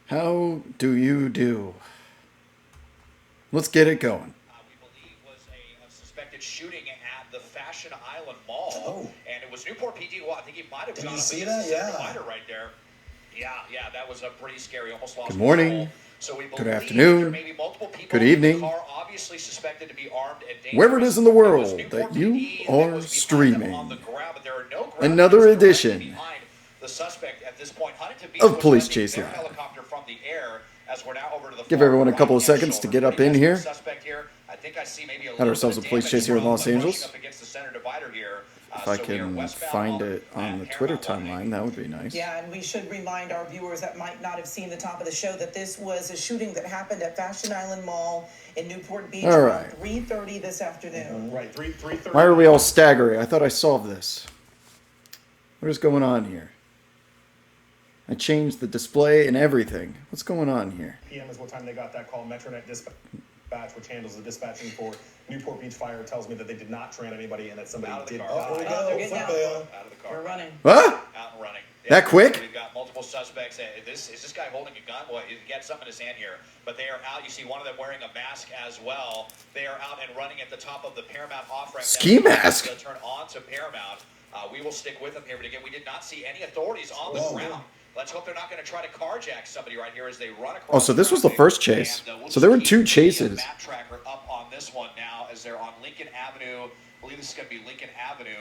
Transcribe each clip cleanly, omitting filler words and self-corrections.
How do you do? Let's get it going. We believe was a suspected shooting at the Fashion Island Mall. Oh. And it was Newport PD. Well, I think he might have Did gone you up see against that? the center Yeah. divider right there. Yeah, that was a pretty scary. Almost lost Good morning. control. So we Good believe afternoon. there may be multiple people Good in the evening. car, obviously suspected to be armed and dangerous. Wherever it is in the It was world Newport that you PD that are was behind them streaming. on the ground, but there are no ground Another crews directly edition behind the suspect at this point. Huntington Beach of was Police sending Chase their Live. helicopter from the air as we're now over to the Give far everyone a couple of right-hand seconds to shoulder. get up Pretty in here. desperate suspect here. I think I see maybe a Had little ourselves bit a of police damage chase here in from Los pushing Angeles. up against the center divider here. If I So we are can westbound find it on at the Twitter Paramount timeline, that would be nice. Yeah, and we should remind our viewers that might not have seen the top of the show that this was a shooting that happened at Fashion Island Mall in Newport Beach All around right. 3:30 this afternoon. Right, 3:30. Why are we all staggering? I thought I solved this. What is going on here? I changed the display and everything. What's going on here? PM is what time they got that call. Metronet Dispatch, which handles the dispatching for Newport Beach Fire, tells me that they did not strand anybody and that somebody Out of the did car. die. Oh, we go. They're getting out. Out of the car. We're running. What? Out and running. That quick? We've got multiple suspects. Is this guy holding a gun? Well, he got something in his hand here. But they are out. You see one of them wearing a mask as well. They are out and running at the top of the Paramount off-ramp. Ski mask? They'll turn on to Paramount. We will stick with them here. But again, we did not see any authorities on the ground. Let's hope they're not going to try to carjack somebody right here as they run across. Oh, so this was the first chase. And, we'll So there were just two keep the chases. map tracker up on this one now as they're on Lincoln Avenue. I believe this is going to be Lincoln Avenue.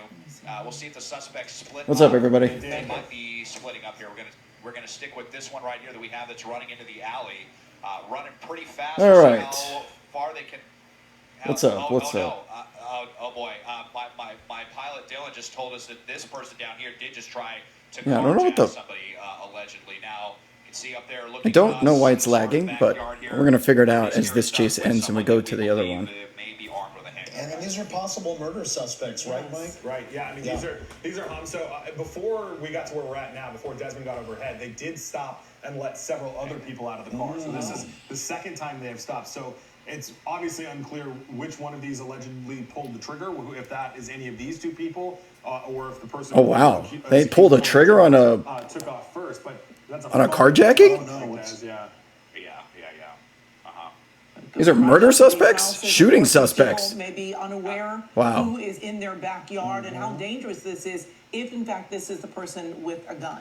We'll see if the suspects split. What's up, up. everybody? They might be splitting up here. We're gonna stick with this one right here that we have that's running into the alley, running pretty fast. All We'll see right. How far they can. What's up? What's no. up? Oh boy, my pilot Dylan just told us that this person down here did just try to Yeah, I don't know what carjack the- somebody allegedly. Now you can see up there looking. I at don't us, know why it's sort of lagging, but backyard here. we're going to figure it out Pretty as this scary chase stuff with ends and we someone go that to we the other believe one. that may be armed with a handgun. And these are possible murder suspects, right, Mike? Right, yeah. I mean, these are harm. So before we got to where we're at now, before Desmond got overhead, they did stop and let several other people out of the car. So this is the second time they have stopped. So it's obviously unclear which one of these allegedly pulled the trigger, if that is any of these two people, or if the person. Oh, wow. They pulled a trigger on a took off first, but that's on a carjacking? Oh, no. Yeah. These are murder suspects? Houses, Shooting of course, suspects. people may be unaware Wow. who is in their backyard and how dangerous this is if, in fact, this is the person with a gun.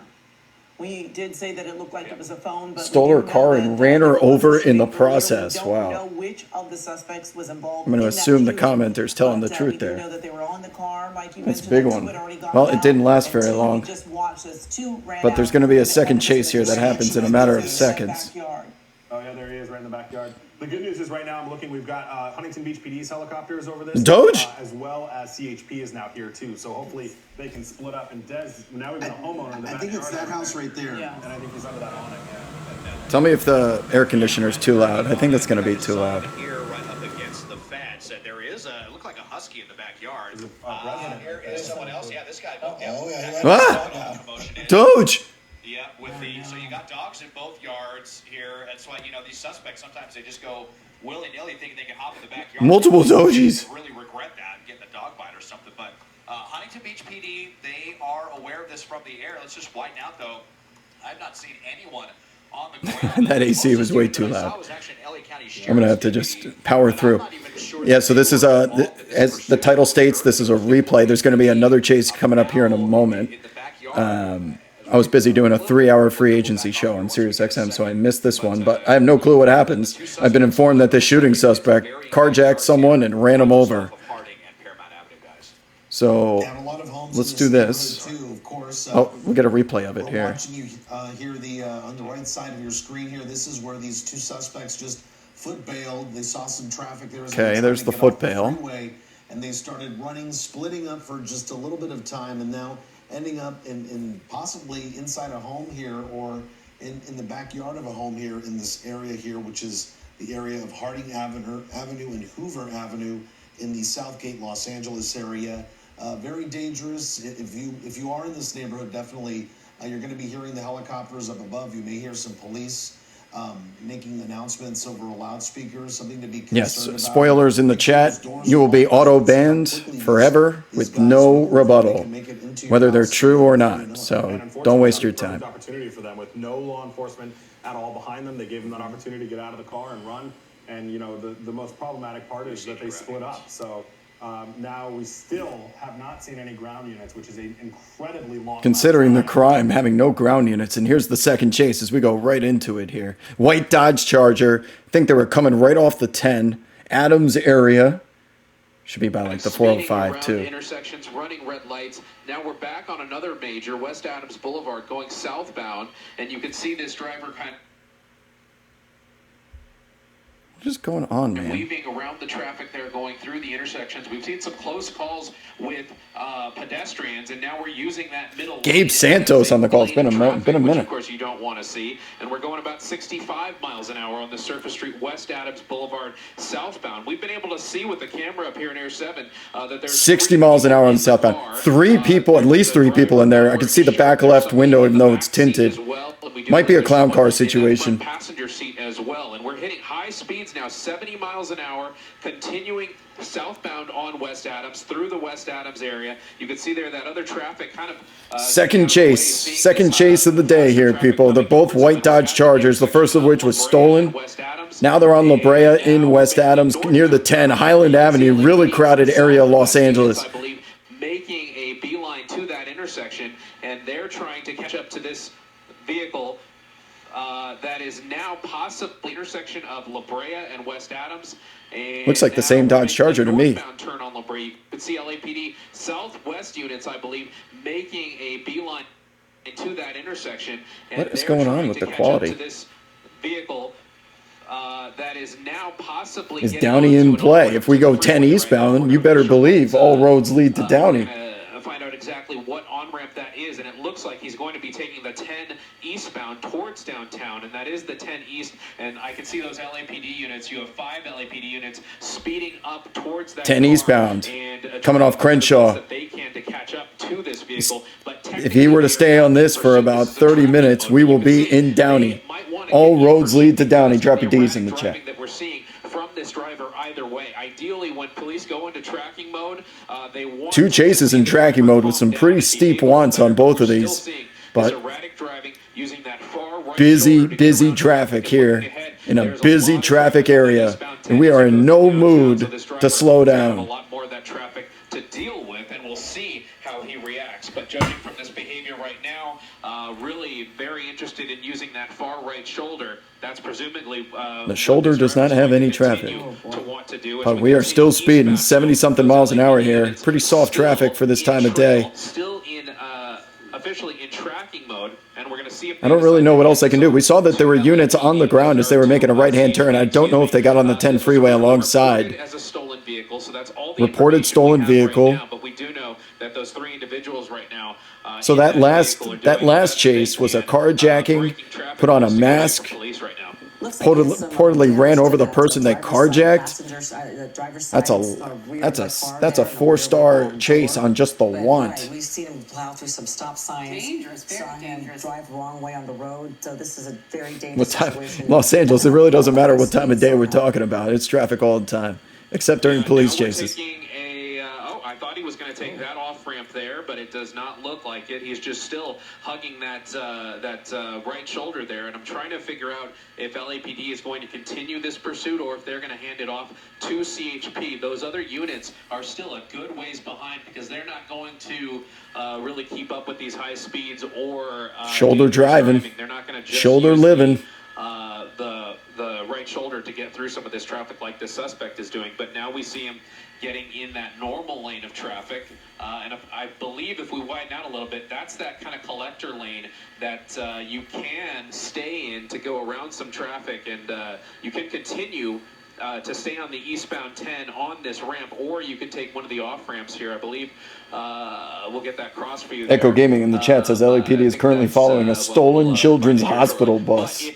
We did say that it looked like it was a phone, but Stole we her do know car that and ran her there was a over in the shooting earlier. process. We don't Wow. know which of the suspects was involved. I'm gonna in that assume the shooting, commenter's telling but, the truth we do there. know that they were on the car. Mike, you That's a mentioned big that one. two had already gotten Well, it out, didn't last and very two we long. just watched as two ran But there's out going to be a and second went chase here that happens in a matter of into that seconds. backyard. Oh yeah, there he is, right in the backyard. The good news is right now I'm looking. We've got Huntington Beach PD's helicopters over this. Doge? As well as CHP is now here too. So hopefully they can split up. And Des, now we've got a homeowner in the I backyard. think it's that house right there. Yeah. And I think he's under that awning. Yeah. Tell me if the air conditioner's too loud. I think that's going to be too loud. Here, right up against the fence, there is a it looked like a husky in the backyard. resident. Here is someone else. Yeah, this guy. Oh, yeah. What? Commotion in. Doge! Yeah, with the so you got dogs in both yards here. That's why these suspects sometimes they just go willy nilly thinking they can hop in the backyard. Multiple Dogies. Really regret that and getting a dog bite or something. But Huntington Beach PD, they are aware of this from the air. Let's just widen out though. I've not seen anyone on the ground. That AC was way too loud. I'm going to have to just power through. Yeah, so this is as the title states, this is a replay. There's going to be another chase coming up here in a moment. I was busy doing a 3-hour free agency show on SiriusXM, so I missed this one, but I have no clue what happens. I've been informed that the shooting suspect carjacked someone and ran him over. So And a lot of homes let's in do this this. neighborhood, too, of course. Oh, we'll get a replay of it We're here. watching you here on the right side of your screen here. This is where these two suspects just foot bailed. They saw some traffic there. Okay, there's the foot bail. And they started running, splitting up for just a little bit of time, and now ending up in possibly inside a home here or in the backyard of a home here in this area here, which is the area of Harding Avenue and Hoover Avenue in the Southgate, Los Angeles area. Very dangerous. If you are in this neighborhood, definitely you're going to be hearing the helicopters up above. You may hear some police making announcements over loudspeakers, something to be Yes, concerned about. spoilers in the chat. Those doors You will be are locked. auto Let's see how banned quickly these forever with guys no move, if they rebuttal, can make it into your whether they're house true or before you not. know it. So And don't unfortunately, waste your that's a perfect time. opportunity for them with no law enforcement at all behind them. They gave them that opportunity to get out of the car and run. And you know, the most problematic part is that they split up. So now we still have not seen any ground units, which is an incredibly long. Considering the time. crime, having no ground units, and here's the second chase as we go right into it here. White Dodge Charger. I think they were coming right off the 10. Adams area. Should be by like the Speeding 405 around too. intersections, running red lights. Now we're back on another major, West Adams Boulevard, going southbound, and you can see this driver kind of What is going on, man? weaving around the traffic there, going through the intersections. We've seen some close calls with pedestrians, and now we're using that middle Gabe lane Santos as a on the call. It's been a lane of minute. Been a traffic, which minute. of course you don't want to see. And we're going about 65 miles an hour on the surface street, West Adams Boulevard, southbound. We've been able to see with the camera up here in Air 7 that there's 60 3 miles an hour on people in the southbound. car. 3 people, at least 3 people in there. I can see the back left window, even though it's tinted. Might be a clown car situation. Passenger seat as well, and we're hitting high speeds now, 70 miles an hour, continuing southbound on West Adams through the West Adams area. You can see there that other traffic kind of Second chase of the day here, people. They're both white Dodge Chargers, the first of which was stolen. Now they're on La Brea in West Adams, near the 10, Highland Avenue, really crowded area of Los Angeles. I believe making a beeline to that intersection, and they're trying to catch up to this vehicle that is now possibly intersection of La Brea and West Adams. And Looks like the now same Dodge making Charger to me. northbound turn on La Brea. You can see LAPD Southwest units, I believe, making a beeline into that intersection. And What is they're going on trying with to the catch quality? up to this vehicle that is now possibly Is getting Downey onto in an play? over If we to go the 10 freeway right eastbound, now. you better believe all roads lead to Downey. Find out exactly what on-ramp that is, and it looks like he's going to be taking the 10 eastbound towards downtown, and that is the 10 east, and I can see those LAPD units. You have 5 LAPD units speeding up towards that 10 car eastbound, and coming off Crenshaw. that they can to catch up to this vehicle. But If he were to stay on this for about 30 minutes, we will be in Downey. All roads lead to Downey. Drop your D's in the chat. That we're seeing from this driver either way. Ideally, when police go into tracking mode, they want 2 chases in tracking mode with some pretty steep wants on both of these. But busy traffic here in a busy traffic area, and we are in no mood to slow down. A lot more of that traffic to deal with, and we'll see how he reacts. But judging from this behavior right now, really very interested in using that far right shoulder. That's presumably The shoulder does not have any traffic. But we are still speeding 70-something miles an hour here. Pretty soft traffic for this time of day. Still in officially in tracking mode, and we're going to see if I don't really know what else I can do. We saw that there were units on the ground as they were making a right-hand turn. I don't know if they got on the 10 freeway alongside. as a stolen vehicle, so that's all the Reported information stolen we have right vehicle. now, but we do know that those 3 individuals right now. So in that vehicle are doing last what they chase was a can, carjacking, breaking traffic put on a rules to mask, police right now. reportedly ran over the person that carjacked. That's a 4-star chase on just the want. We've seen him plow through some stop signs. Dangerous, very saw him dangerous. drive the wrong way on the road. So this is a very What dangerous time? situation. Los Angeles. It really doesn't matter what time of day we're talking about. It's traffic all the time, except during police Now we're chases. taking I thought he was going to take that off ramp there, but it does not look like it. He's just still hugging that right shoulder there, and I'm trying to figure out if LAPD is going to continue this pursuit or if they're going to hand it off to CHP. Those other units are still a good ways behind because they're not going to really keep up with these high speeds or Shoulder driving. They're not going to just Shoulder use living. the right shoulder to get through some of this traffic like this suspect is doing. But now we see him getting in that normal lane of traffic. And I believe if we widen out a little bit, that's that kind of collector lane that you can stay in to go around some traffic. And you can continue to stay on the eastbound 10 on this ramp, or you could take one of the off ramps here. I believe we'll get that cross for you. Echo there. Gaming in the chat says LAPD is currently following a stolen children's hospital bus.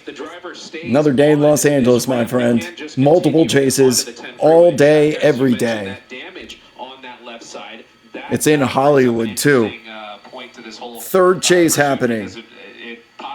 Another day in Los Angeles, my friend. Multiple chases, all day, every day. It's in Hollywood, too. Third chase happening.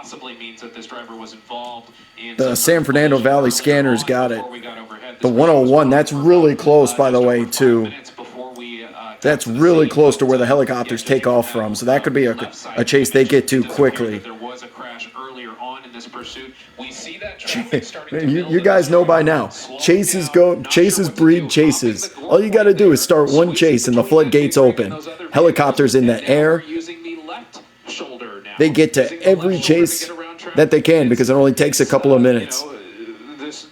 possibly means that this driver was involved in The some San Fernando collision Valley earlier scanners on got it. before we got overhead. The This 101, that's really close, by the just way, over 5 to... minutes before we, got That's to the really scene. close to where the But, helicopters take judging off from from, so that could be left side a chase they get to it does appear quickly. that there was a crash earlier on in this pursuit. We see that traffic starting to build You in guys this know by driver, now. slowing Chases down, go, not chases sure what to breed do, chases. hopping the All you got to do is start one squeezing chase and the between that floodgates big rig open. and those other Helicopters in vehicles, the and now air. we're using the left shoulder now. They get to Using the every left shoulder to chase get around traffic. that they can because it only takes a couple of minutes.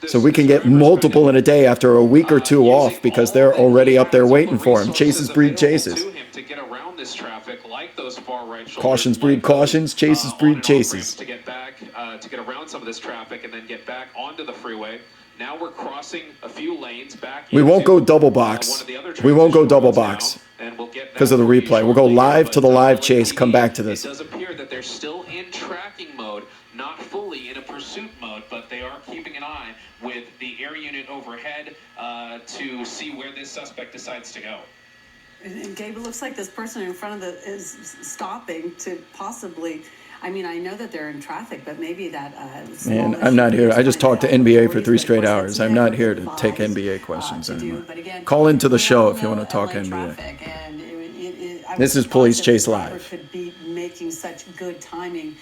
So we can get multiple in a day after a week or two off because they're already up there waiting for him. Chases breed chases. To get around this traffic, like those far right shoulders, Cautions breed like those, cautions, chases on breed and off chases. ramps to get back, to get around some of this traffic and then get back onto the freeway. Now we're crossing a few lanes back. We won't into, go double one box. of the other We won't go transition double roads box now, and we'll get because that of the for you replay. We'll go shortly, live but, to the live chase, LAPD, come back to this. It does appear that they're still in tracking mode, not fully in a pursuit mode, but they are keeping an eye with the air unit overhead to see where this suspect decides to go. And Gabe, it looks like this person in front of the is stopping to possibly. I mean, I know that they're in traffic, but maybe that. Man, I'm not here. I just talked to NBA for 3 straight hours. I'm not here to take NBA questions anymore. Call into the show if you want to talk NBA. This is Police Chase Live. Could be making such good timing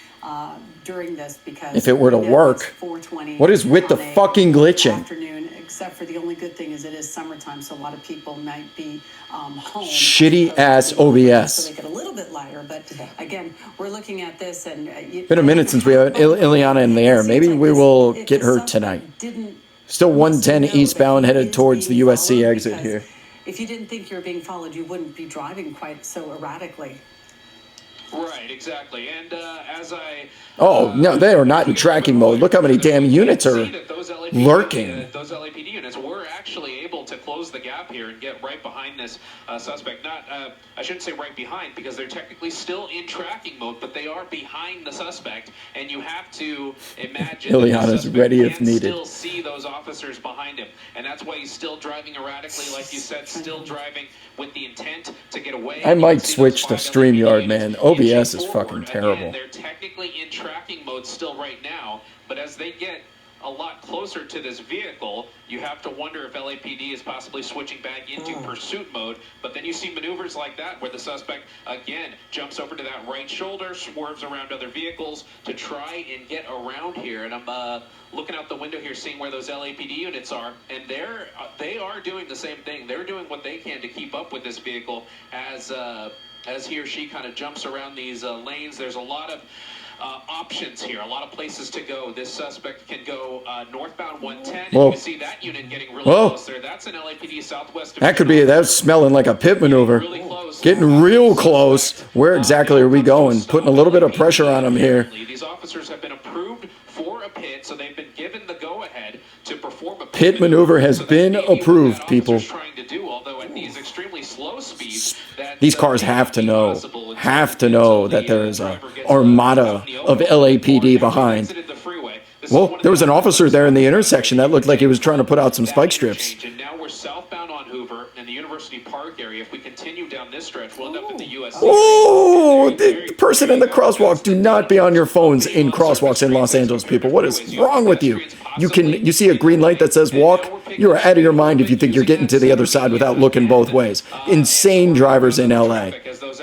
during this because If it were to work, 4:20 what is with the on a fucking glitching? Afternoon, except for the only good thing is it is summertime, so a lot of people might be home. Shitty So ass they OBS. make it a little bit lighter, but again, we're looking at this and Been a minute since we had Ileana in the air. Maybe we will get her tonight. Still 110 eastbound, headed towards the USC exit here. If you didn't think you were being followed, you wouldn't be driving quite so erratically. Right, exactly. And as I... Oh, no, they are not in tracking mode. Look how many damn units are lurking. Those LAPD units were actually able to close the gap here and get right behind this suspect. Not, I shouldn't say right behind because they're technically still in tracking mode, but they are behind the suspect. And you have to imagine that the Ileana's suspect ready if can needed. still see those officers behind him. And that's why he's still driving erratically, like you said, still driving with the intent to get away. I might You can see those switch to 5 StreamYard, LAPD man. units OBS inching is fucking forward. terrible. Again, they're technically in tracking mode still right now, but as they get a lot closer to this vehicle, you have to wonder if LAPD is possibly switching back into pursuit mode. But then you see maneuvers like that where the suspect, again, jumps over to that right shoulder, swerves around other vehicles to try and get around here. And I'm looking out the window here, seeing where those LAPD units are, and they are doing the same thing. They're doing what they can to keep up with this vehicle as he or she kind of jumps around these lanes. There's a lot of options here, a lot of places to go. This suspect can go northbound 110, and Whoa. you can see that unit getting really Whoa. close there. That's an LAPD Southwest. That could be, that's smelling like a pit maneuver. Really close. Getting real close. Where exactly are we going? Putting a little bit of pressure on them here. These officers have been approved for a pit, so they've been given the go-ahead to perform a Pit maneuver has So that been may be what approved, that people. officer's trying to do, although at these extremely slow speeds, that, These cars have to know, that there is a driver gets armada out in the of open LAPD or behind. exited the freeway. This is Well, one of there was the an officer officers there in the that intersection that looked like he was trying to put out some spike strips. interchange, and now we're southbound on Hoover in the University Park area. If we continue down this stretch, we'll end up in the USC. Oh, the person in the crosswalk, do not be on your phones in crosswalks in Los Angeles, people. What is wrong with you? You see a green light that says walk? You are out of your mind if you think you're getting to the other side without looking both ways. Insane drivers in LA.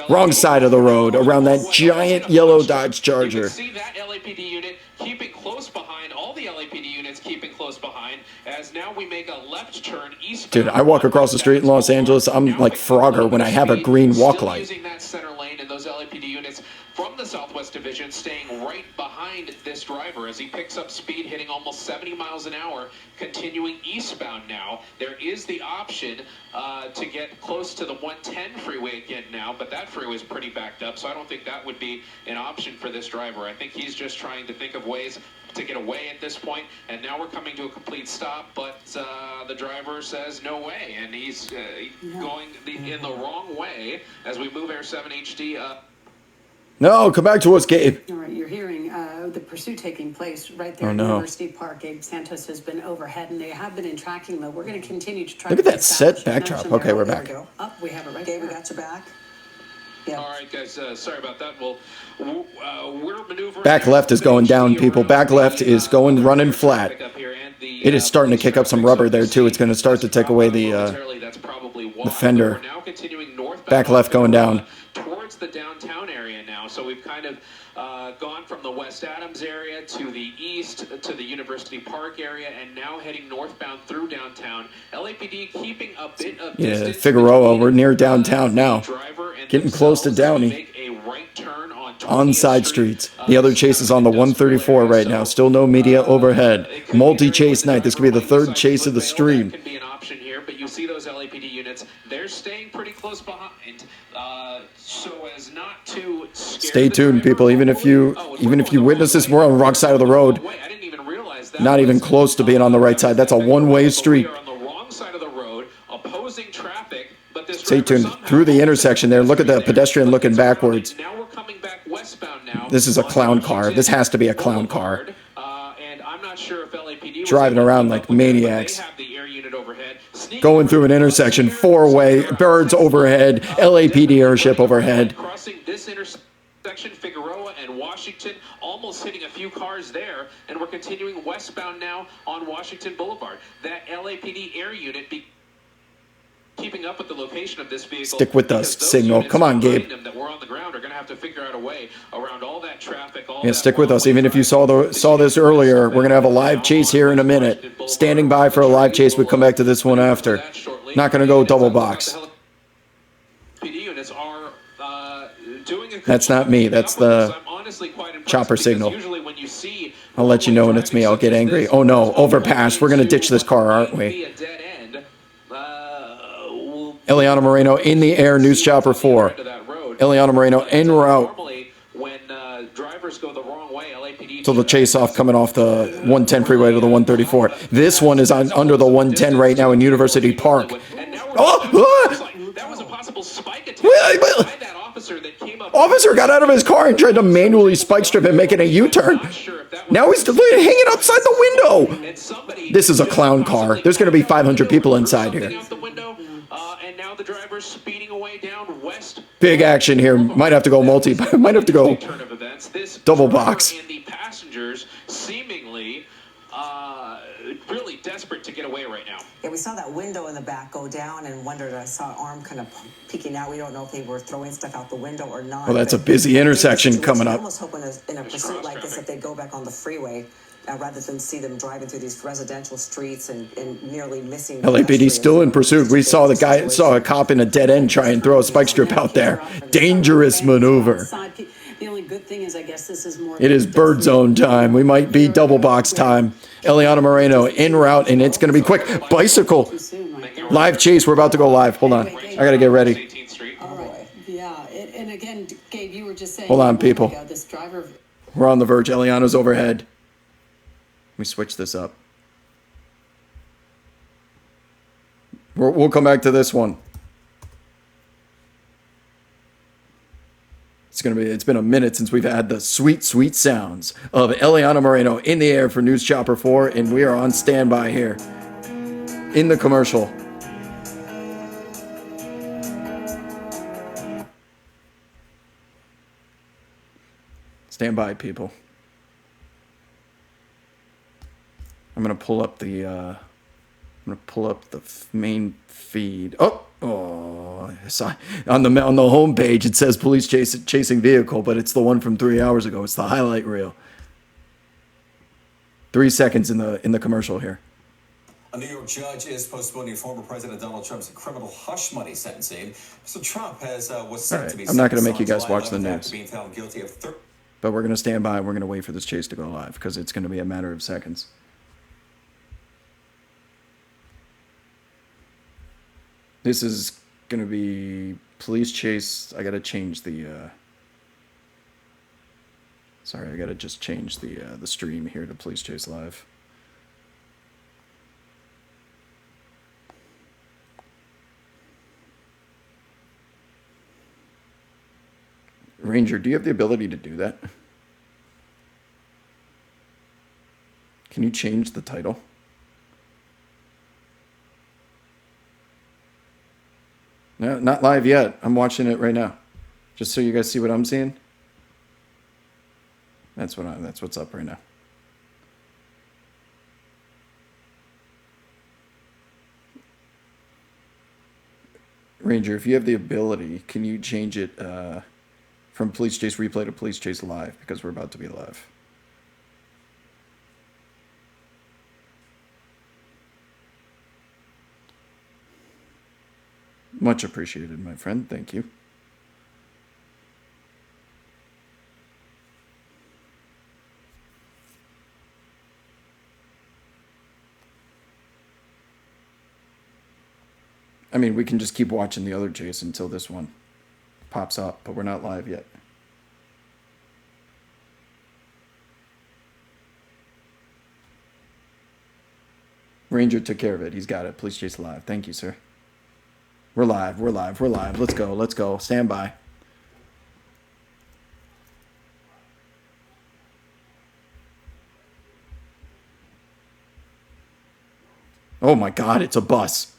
Wrong side of the road, around that giant yellow Dodge You Charger. can see that LAPD unit keeping close behind, all the LAPD units keeping close behind, as now we make a left turn eastbound. Dude, I walk across the street in Los Angeles, I'm like Frogger when I have a green walk light. Using that center lane and those LAPD units from the Southwest Division staying right behind this driver as he picks up speed, hitting almost 70 miles an hour, continuing eastbound now. There is the option to get close to the 110 freeway again now, but that freeway is pretty backed up, so I don't think that would be an option for this driver. I think he's just trying to think of ways to get away at this point, and now we're coming to a complete stop, but the driver says no way, and he's going in the wrong way as we move Air 7 HD up. No, come back to us, Gabe. All right, you're hearing the pursuit taking place right there Oh, at no. University Park. Gabe Santos has been overhead, and they have been in tracking mode. We're going to continue to try Look to at that set establish- backdrop. Okay, we're There back. we go. Up, we have it right Gabe, there. we got you back. Yeah. All right, guys. Sorry about that. Well, we're maneuvering. Back left is going down, people. Back left is going running flat. It is starting to kick up some rubber there too. It's going to start to take away the fender. We're now continuing northbound Back left going down. towards the downtown area now. So we've kind of gone from the West Adams area to the east to the University Park area, and now heading northbound through downtown. LAPD keeping a bit of distance Figueroa, between, we're near downtown now. the driver and Getting close to themselves as we Downey. make a right turn on On 20th side Street. streets. The other chase is on the 134 right now. Still no media overhead. It could be Multi-chase very night. This could be the third chase of the stream. That could be an option here, but you see those LAPD units, they're staying pretty close behind, so as not to scare Stay the tuned, driver. people. Even if you witness this, we're on the wrong side of the road. I didn't even realize that. Not even close to being on the right side. That's a one-way street. We are on the wrong side of the road, opposing traffic, but this Stay driver tuned. somehow Through the intersection there. Look at the pedestrian looking But it's backwards. now we're coming back westbound now. This is a on clown car. Washington This has to be a clown car. Boulevard. And I'm not sure if LAPD was Driving able to around keep like up with it, but maniacs. They have the air unit overhead. Sneaking Going through an around intersection. here, Four-way. sneaking Birds around. overhead. LAPD airship overhead. Crossing this intersection, Figueroa and Washington, almost hitting a few cars there, and we're continuing westbound now on Washington Boulevard. That LAPD air unit keeping up with the location of this vehicle. Stick with us, because those Signal. units Come on, behind Gabe. them that were on the ground are going to have to figure out a way around all that traffic. All Yeah, that stick with us. one-way Even if you saw this earlier, we're gonna have a live chase here in a minute. Standing by for a live chase. We come back to this one after. Not gonna go double box. PD units are doing a good That's job not me. keeping That's up with this. the I'm honestly quite impressed chopper because signal. usually when you see I'll let you know when it's me. I'll get angry. Oh no, overpass. We're gonna ditch this car, aren't we? Be a dead end. We'll Eliana Moreno in the air. News Chopper 4. Eliana Moreno en route. Normally, when drivers go the wrong way, LAPD. So the chase off coming off the 110 freeway to the 134. This one is on under the 110 right now in University Park. And now that was a possible spike attempt Wait, wait. by that officer that came up. Officer got out of his car and tried to manually spike strip and making a U-turn. Not sure if that was Now he's hanging outside the window. and somebody This is a clown car. There's going to be 500 people inside something here. out the window, and now the driver's speeding away down west. Big action here. Might have to go might have to go. Turn of events. This Double driver box. And the passengers seemingly really desperate to get away right now. Yeah, we saw that window in the back go down and wondered, I saw an arm kind of peeking out. We don't know if they were throwing stuff out the window or not. Well, that's a but busy intersection in this coming situation, up. I almost hope in a pursuit like this that they go back on the freeway rather than see them driving through these residential streets and nearly missing. LAPD still in pursuit. We saw a cop in a dead end try and throw a spike strip out there. Dangerous maneuver. The only good thing is, I guess this is more. It is bird zone time. We might be double box time. Eliana Moreno en route, and it's going to be quick. Bicycle. Too soon, right? Live chase. We're about to go live. Hold on. I got to get ready. 18th Street. All right. Yeah, and again, Gabe, you were just saying. Hold on, a moment people. ago, This driver. We're on the verge. Eliana's overhead. Let me switch this up. We'll come back to this one. It's been a minute since we've had the sweet, sweet sounds of Eliana Moreno in the air for News Chopper 4, and we are on standby here in the commercial. Stand by, people. I'm gonna pull up the main feed. Sorry. On the home page it says police chasing vehicle, but it's the one from 3 hours ago. It's the highlight reel. 3 seconds in the commercial here. A New York judge is postponing former President Donald Trump's criminal hush money sentencing. Mr. Trump was set to be. I'm not gonna make you sentenced guys on watch the July 11th news. after being found guilty of But we're gonna stand by. We're gonna wait for this chase to go live because it's gonna be a matter of seconds. This is gonna be police chase. I gotta change the. Sorry, I gotta just change the stream here to police chase live. Ranger, do you have the ability to do that? Can you change the title? No, not live yet. I'm watching it right now. Just so you guys see what I'm seeing. That's what's up right now. Ranger, if you have the ability, can you change it from Police Chase Replay to Police Chase Live? Because we're about to be live. Much appreciated, my friend. Thank you. I mean, we can just keep watching the other chase until this one pops up, but we're not live yet. Ranger took care of it. He's got it. Police Chase Live. Thank you, sir. We're live. We're live. We're live. Let's go. Let's go. Stand by. Oh my God, it's a bus.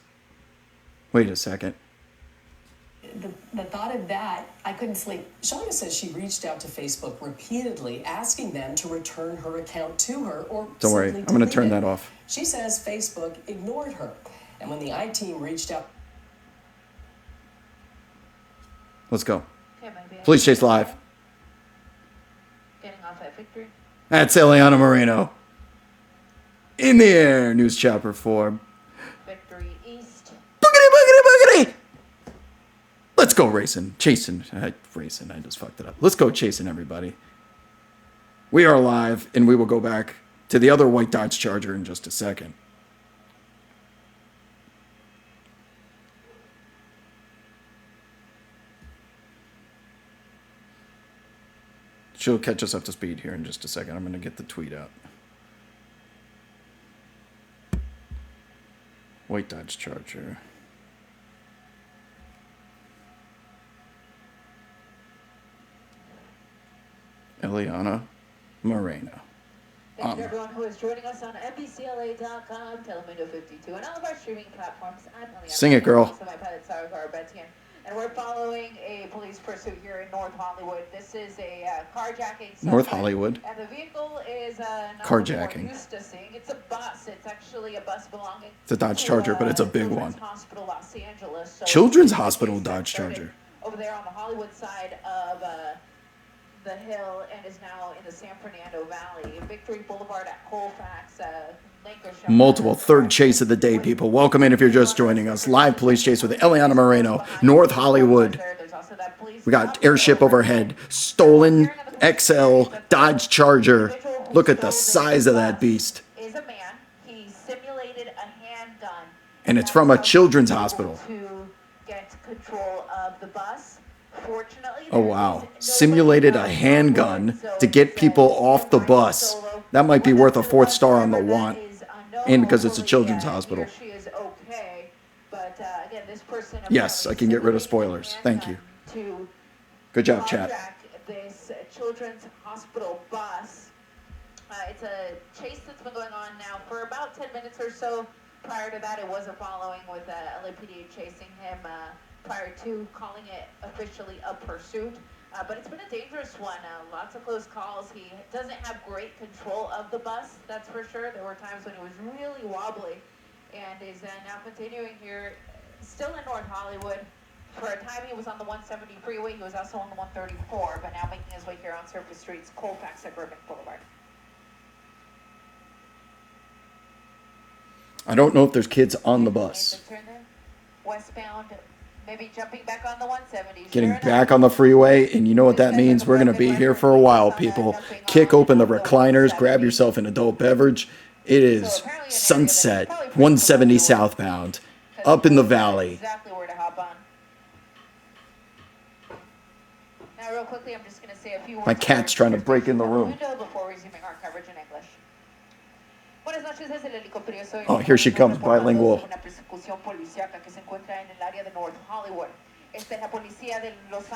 Wait a second. The thought of that, I couldn't sleep. Shauna says she reached out to Facebook repeatedly, asking them to return her account to her or don't worry, I'm going to turn that off. She says Facebook ignored her. And when the I-team reached out... Let's go. Police Chase Live. Getting off at Victory. That's Eliana Moreno. In the air, News Chopper 4. Victory East. Boogity, boogity, boogity! Let's go racing. Chasing. Racing, I just fucked it up. Let's go chasing, everybody. We are live, and we will go back to the other white Dodge Charger in just a second. She'll catch us up to speed here in just a second. I'm going to get the tweet out. White Dodge Charger. Eliana Moreno. Thank you to everyone who is joining us on NBCLA.com, Telemundo 52, and all of our streaming platforms. I'm Eliana. Sing it, girl. Also my pilot, Sarah Garbetian. And we're following a police pursuit here in North Hollywood. This is a carjacking. North Hollywood. And the vehicle is not carjacking. Used to seeing. It's a bus. It's actually a bus belonging. It's a Dodge Charger, but it's a big one. Hospital, Los Angeles. So Children's Hospital Dodge Charger. Over there on the Hollywood side of the hill, and is now in the San Fernando Valley. Victory Boulevard at Colfax. Multiple third chase of the day, people. Welcome in if you're just joining us. Live police chase with Eliana Moreno, North Hollywood. We got airship overhead. Stolen XL Dodge Charger. Look at the size of that beast. Is a man. He simulated a handgun. And it's from a children's hospital. To get control of the bus. Fortunately, oh wow. Simulated a handgun to get people off the bus. That might be worth a 4th star on the want. And because it's a children's hospital. She is okay, but again, this person yes, I can get rid of spoilers. Thank you. Good job, chat. This children's hospital bus. It's a chase that's been going on now for about 10 minutes or so. Prior to that, it was a following with LAPD chasing him prior to calling it officially a pursuit. But it's been a dangerous one. Lots of close calls. He doesn't have great control of the bus, that's for sure. There were times when it was really wobbly, and is now continuing here, still in North Hollywood. For a time, he was on the 170 freeway. He was also on the 134, but now making his way here on surface streets, Colfax at Burbank Boulevard. I don't know if there's kids on the bus. Westbound. Maybe jumping back on the 170. Getting back on the freeway, and you know what that means. We're going to be here for a while, people. Kick open the recliners, grab yourself an adult beverage. It is sunset, 170 southbound, up in the valley. Exactly where to hop on. Now, real quickly, I'm just going to say a few words. My cat's trying to break in the room. Before resuming our coverage in English. Oh, here she comes, bilingual. I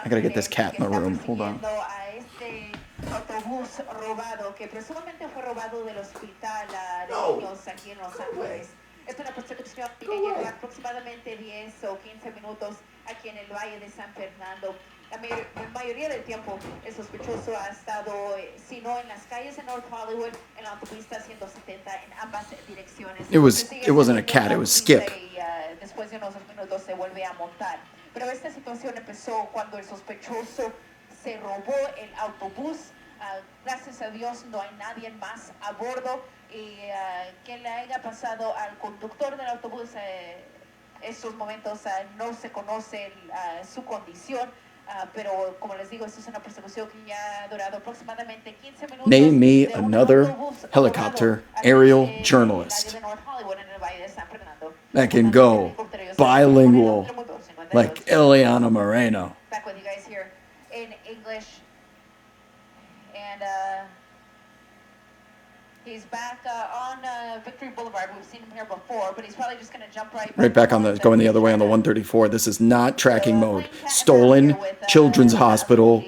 gotta get this cat in the room. Hold on. Es una persecución que lleva aproximadamente 10 o 15 minutos aquí en el Valle de San Fernando. La mayoría del tiempo, el sospechoso ha estado, si no en las calles de North Hollywood, en la autopista 170 en ambas direcciones. It wasn't a cat, it was Skip. Después de unos minutos se vuelve a montar. Pero esta situación empezó cuando el sospechoso se robó el autobús. Gracias a Dios no hay nadie más a bordo. Y que le haya pasado al conductor del autobús, estos momentos no se conoce su condición. Pero como les digo, esto es una persecución que ya ha durado aproximadamente 15 minutos. Name me another helicopter aerial journalist that can go bilingual like Eliana Moreno. Back with you guys here in English. And he's back on Victory Boulevard. We've seen him here before, but he's probably just going to jump right back on going the other way on the 134. This is not tracking mode. Stolen Children's Hospital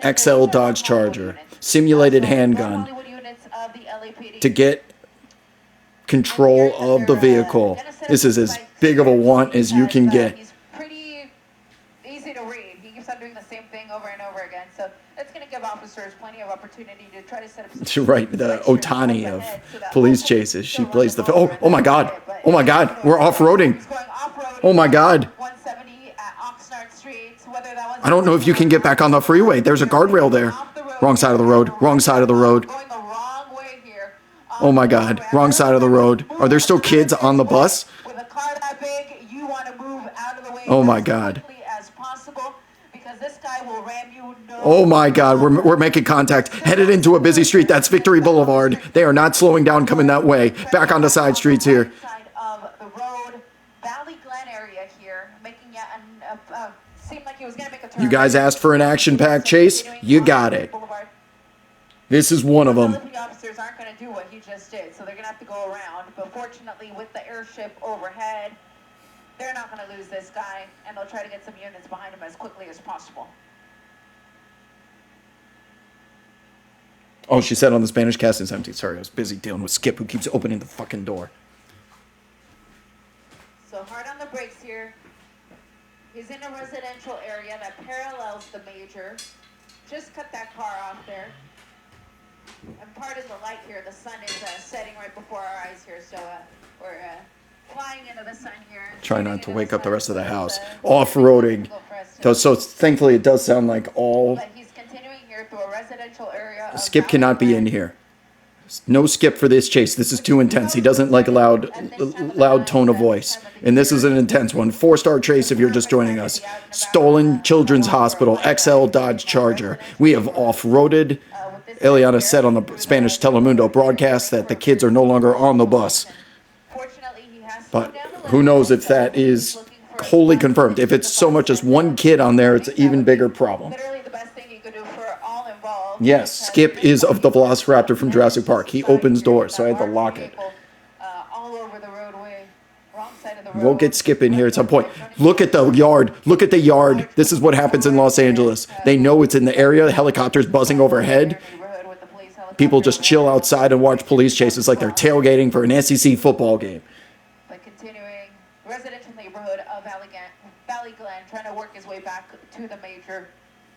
XL Dodge Charger. Simulated handgun to get control of the vehicle. This is as big of a want as you can get. He's pretty easy to read. He keeps on doing the same thing over and over again. So that's going to give officers plenty of opportunity to try to set up some... Right, the Otani of police chases. She plays the... Oh my God. Oh my God. We're off-roading. Oh my God. I don't know if you can get back on the freeway. There's a guardrail there. Wrong side of the road. Wrong side of the road. Oh my God. Wrong side of the road. Are there still kids on the bus? Oh my God. Oh my God. We're making contact. Headed into a busy street. That's Victory Boulevard. They are not slowing down coming that way. Back onto side streets here. You guys asked for an action-packed chase? You got it. This is one of them. The officers aren't going to do what he just did, so they're going to have to go around. But fortunately, with the airship overhead, they're not going to lose this guy, and they'll try to get some units behind him as quickly as possible. Oh, she said on the Spanish cast it's empty. Sorry, I was busy dealing with Skip, who keeps opening the fucking door. So hard on the brakes here. He's in a residential area that parallels the major. Just cut that car off there. And part of the light here, the sun is setting right before our eyes here, so we're flying into the sun here. Try not to wake up the rest of the house. Off-roading. So thankfully it does sound like all... But he's continuing here through a residential area. Skip cannot be in here. No Skip for this chase. This is too intense. He doesn't like loud tone of voice. And this is an intense one. 4-star chase if you're just joining us. Stolen Children's Hospital XL Dodge Charger. We have off-roaded. Eliana said on the Spanish Telemundo broadcast that the kids are no longer on the bus. But who knows if that is wholly confirmed. If it's so much as one kid on there, it's an even bigger problem. Yes, Skip is of the Velociraptor from Jurassic Park. He opens doors, so I had to lock it. We'll get Skip in here at some point. Look at the yard. Look at the yard. This is what happens in Los Angeles. They know it's in the area. Helicopters buzzing overhead. People just chill outside and watch police chases like they're tailgating for an SEC football game. But continuing, residential neighborhood of Valley Glen, trying to work his way back to the major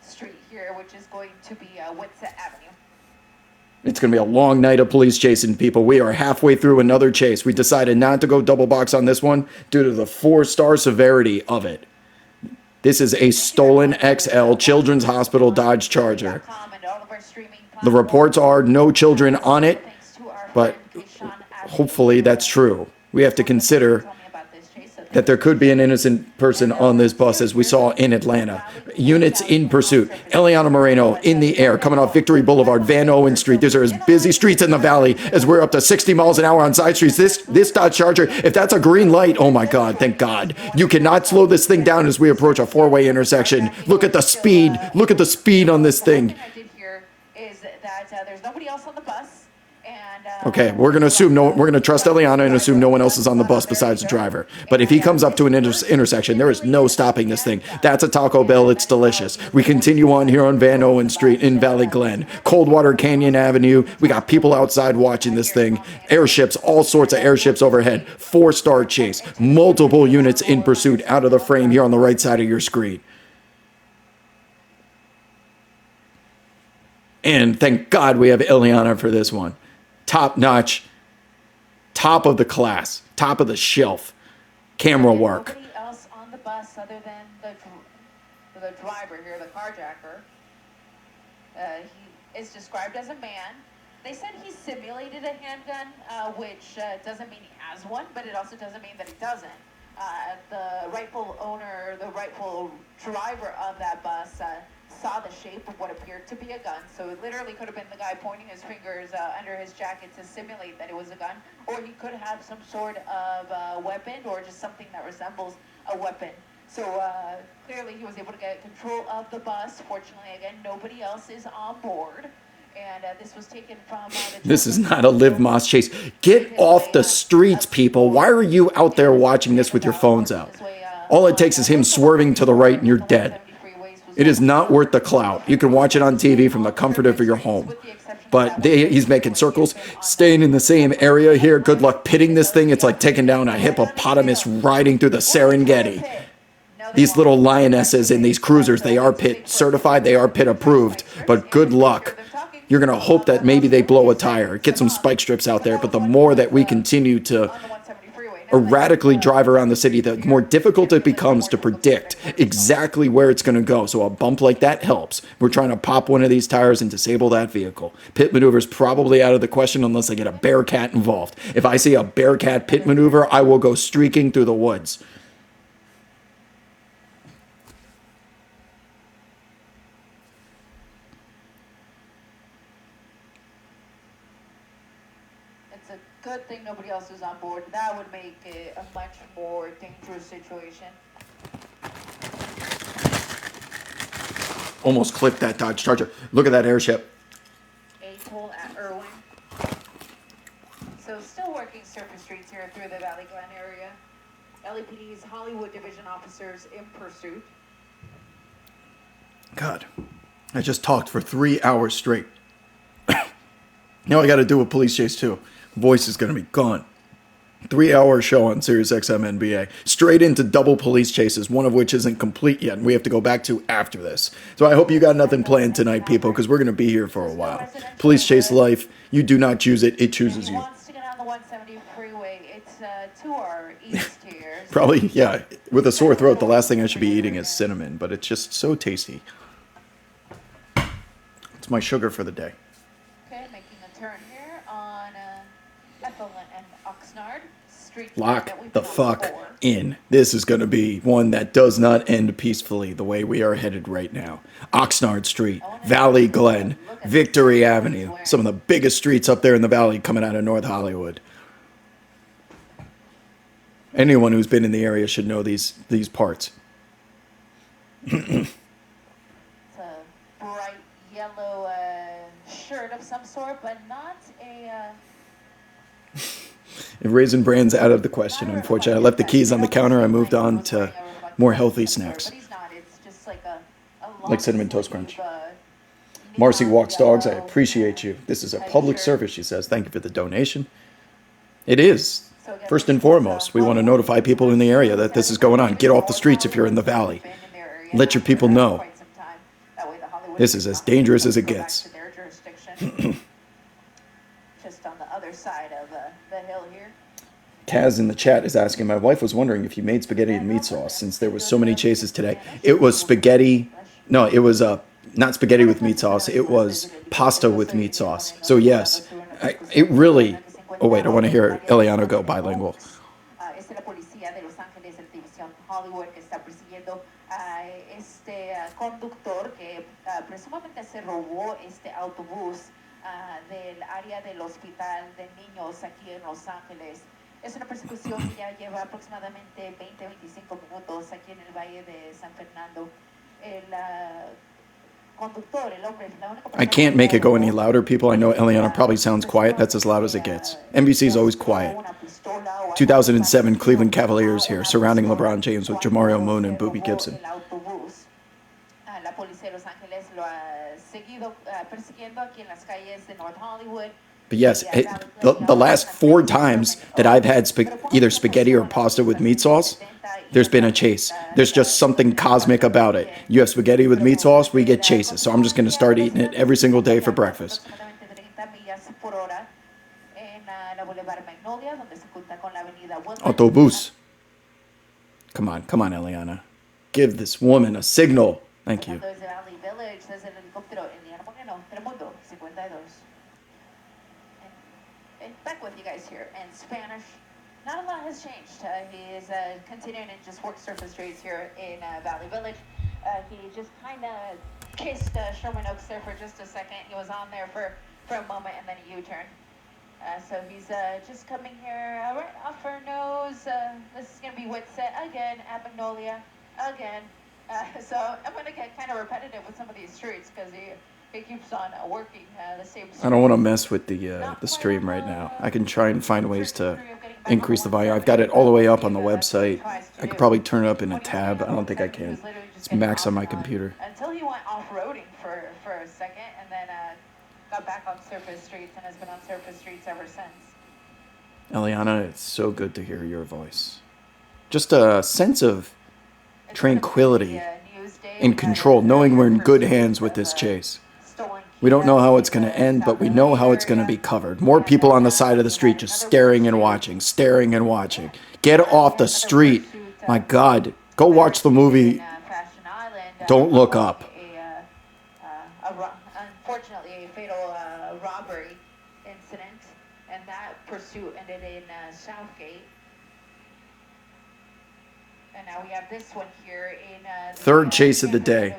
street here, which is going to be Whitsett Avenue. It's going to be a long night of police chasing people. We are halfway through another chase. We decided not to go double box on this one due to the 4-star severity of it. This is a stolen XL Children's Hospital Dodge Charger. The reports are no children on it, but hopefully that's true. We have to consider that there could be an innocent person on this bus, as we saw in Atlanta. Units in pursuit. Eliana Moreno in the air, coming off Victory Boulevard, Van Owen Street. These are as busy streets in the valley as we're up to 60 miles an hour on side streets. This Dodge Charger, if that's a green light, oh my God, thank God. You cannot slow this thing down as we approach a 4-way intersection. Look at the speed. Look at the speed on this thing. There's nobody else on the bus. Okay, we're going to trust Eliana and assume no one else is on the bus besides the driver. But if he comes up to an intersection, there is no stopping this thing. That's a Taco Bell. It's delicious. We continue on here on Van Owen Street in Valley Glen. Coldwater Canyon Avenue. We got people outside watching this thing. Airships, all sorts of airships overhead. 4-star chase. Multiple units in pursuit out of the frame here on the right side of your screen. And thank God we have Ileana for this one. Top notch, top of the class, top of the shelf camera work. Nobody else on the bus other than the driver here, the carjacker. He is described as a man. They said he simulated a handgun, which doesn't mean he has one, but it also doesn't mean that he doesn't. The rightful owner, the rightful driver of that bus saw the shape of what appeared to be a gun. So it literally could have been the guy pointing his fingers under his jacket to simulate that it was a gun, or he could have some sort of weapon or just something that resembles a weapon. So clearly he was able to get control of the bus. Fortunately, again, nobody else is on board. And this was taken from... This is not a Liv Moss chase. Get off the streets, people. Why are you out there watching this with your phones out? All it takes is him swerving to the right and you're dead. It is not worth the clout. You can watch it on TV from the comfort of your home. But he's making circles, staying in the same area here. Good luck pitting this thing. It's like taking down a hippopotamus riding through the Serengeti. These little lionesses in these cruisers, they are pit certified, they are pit approved, but good luck. You're going to hope that maybe they blow a tire, get some spike strips out there, but the more that we continue to erratically drive around the city, the more difficult it becomes to predict exactly where it's going to go. So a bump like that helps. We're trying to pop one of these tires and disable that vehicle. Pit maneuver is probably out of the question unless I get a Bearcat involved. If I see a Bearcat pit maneuver, I will go streaking through the woods. Good thing nobody else is on board. That would make it a much more dangerous situation. Almost clipped that Dodge Charger. Look at that airship. Atoll at Irwin. So still working surface streets here through the Valley Glen area. LAPD's Hollywood Division officers in pursuit. God, I just talked for 3 hours straight. Now I got to do a police chase too. Voice is going to be gone. 3-hour show on SiriusXM NBA. Straight into double police chases, one of which isn't complete yet, and we have to go back to after this. So I hope you got nothing planned tonight, people, because we're going to be here for a while. Police chase life. You do not choose it. It chooses you. Wants to get on the 170 freeway. It's to our east here. Probably, yeah. With a sore throat, the last thing I should be eating is cinnamon, but it's just so tasty. It's my sugar for the day. Okay, making a turn here on Ethel and Oxnard Street. Lock the fuck in. This is going to be one that does not end peacefully the way we are headed right now. Oxnard Street, Valley Glen, Victory Avenue. Some of the biggest streets up there in the valley coming out of North Hollywood. Anyone who's been in the area should know these parts. It's a bright yellow shirt of some sort, but not a... Raisin Bran's out of the question, unfortunately. I left the keys on the counter. I moved on to more healthy snacks. Like Cinnamon Toast Crunch. Marcy Walks Dogs, I appreciate you. This is a public service, she says. Thank you for the donation. It is. First and foremost, we want to notify people in the area that this is going on. Get off the streets if you're in the valley. Let your people know. This is as dangerous as it gets. Just on the other side of the hill here. Kaz in the chat is asking, my wife was wondering if you made spaghetti and meat sauce since there was so many chases today. It was spaghetti. No, it was not spaghetti with meat sauce. It was pasta with meat sauce. So yes, it really... Oh wait, I want to hear Eliana go bilingual. Es la policía de Los Ángeles, el División Hollywood, que está persiguiendo a este conductor que presumablemente se robó este autobús del área del hospital de niños aquí en Los Ángeles. Es una persecución que ya lleva aproximadamente 20-25 minutos aquí en el Valle de San Fernando. El conductor, el hombre, la única I can't make it go any louder, people. I know Eliana probably sounds quiet. That's as loud as it gets. NBC is always quiet. 2007 Cleveland Cavaliers here, surrounding LeBron James with Jamario Moon and Boobie Gibson. La policía de Los Ángeles lo ha seguido persiguiendo aquí en las calles de North Hollywood. But yes, the last 4 times that I've had either spaghetti or pasta with meat sauce, there's been a chase. There's just something cosmic about it. You have spaghetti with meat sauce, we get chases. So I'm just going to start eating it every single day for breakfast. Autobús. Come on, Eliana. Give this woman a signal. Thank you. Back with you guys here in Spanish. Not a lot has changed. He is continuing to just work surface streets here in Valley Village. He just kind of kissed Sherman Oaks there for just a second. He was on there for a moment and then a U-turn. So he's just coming here right off our nose. This is going to be Whitsett again at Magnolia again. So I'm going to get kind of repetitive with some of these streets because he keeps on working the same streets. I don't want to mess with the stream right now. I can try and find ways to increase the volume. I've got it all the way up on the website. I could probably turn it up in a tab. I don't think I can. It's max on my computer. Until he went off-roading for a second and then got back on surface streets and has been on surface streets ever since. Eliana, it's so good to hear your voice. Just a sense of tranquility and control, knowing we're in good hands with this chase. We don't know how it's going to end, but we know how it's going to be covered. More people on the side of the street just staring and watching, staring and watching. Get off the street. My God. Go watch the movie. Don't Look Up. Unfortunately, a fatal robbery incident, and that pursuit ended in Southgate. And now we have this one here in third chase of the day.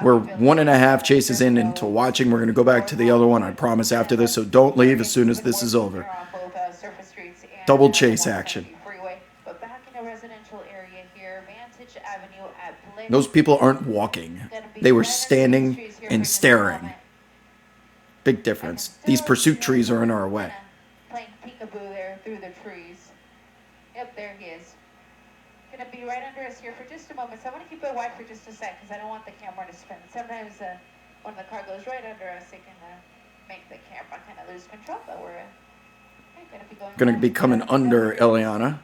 We're 1.5 chases into watching. We're going to go back to the other one, I promise, after this, so don't leave as soon as this is over. Double chase action. Those people aren't walking. They were standing and staring. Big difference. These pursuit trees are in our way. Playing peekaboo there through the trees. Yep, there he is. Gonna be right under us here for just a moment. So I'm gonna keep it wide for just a sec because I don't want the camera to spin. Sometimes when the car goes right under us, it can make the camera kind of lose control. But we're gonna be coming under Eliana.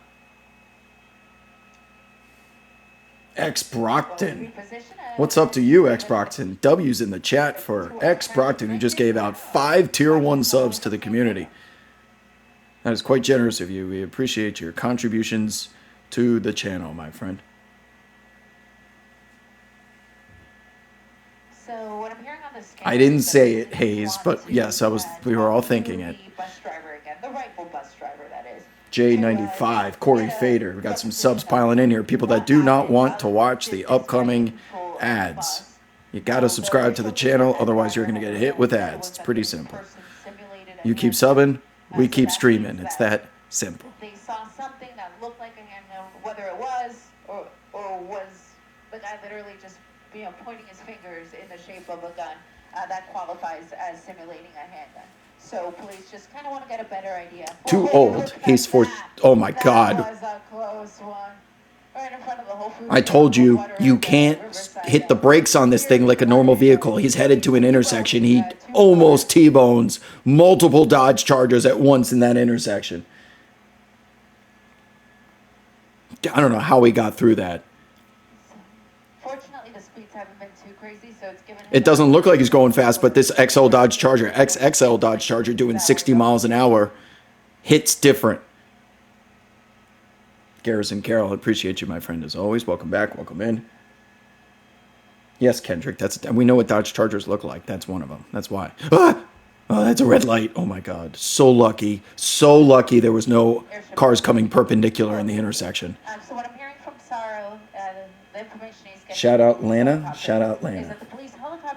X Brockton. What's up to you, X Brockton? W's in the chat for X Brockton, who just gave out 5 Tier 1 subs to the community. That is quite generous of you. We appreciate your contributions to the channel, my friend. So what I'm hearing on this camera, I didn't say it, Hayes, but yes, we were all thinking it. Bus driver again, the rightful bus driver, that is. J95, Corey Fader. We got some subs piling in here. People that do not want to watch the upcoming ads. You got to subscribe to the channel, otherwise you're going to get hit with ads. It's pretty simple. You keep subbing, we keep streaming. It's that simple. They saw something that looked like a handgun, whether it was or was the guy literally just pointing his fingers in the shape of a gun. That qualifies as simulating a handgun. So police just kind of want to get a better idea. Too old. He's for. Oh my God. That was a close one. Right in front of the Whole Foods. I told you, you can't hit the brakes on this thing like a normal vehicle. He's headed to an intersection. He almost T-bones multiple Dodge Chargers at once in that intersection. I don't know how he got through that. Fortunately, the speeds haven't been too crazy, so it's given. It doesn't look like he's going fast, but this XL Dodge Charger, XXL Dodge Charger doing 60 miles an hour hits different. Garrison Carroll, appreciate you, my friend, as always. Welcome back. Welcome in. Yes, Kendrick, we know what Dodge Chargers look like. That's one of them. That's why. Ah! Oh, that's a red light. Oh, my God. So lucky. So lucky there was no cars coming perpendicular in the intersection. So what I'm hearing from Sorrow, the information he's getting... Shout out, Lana. Shout out, Lana.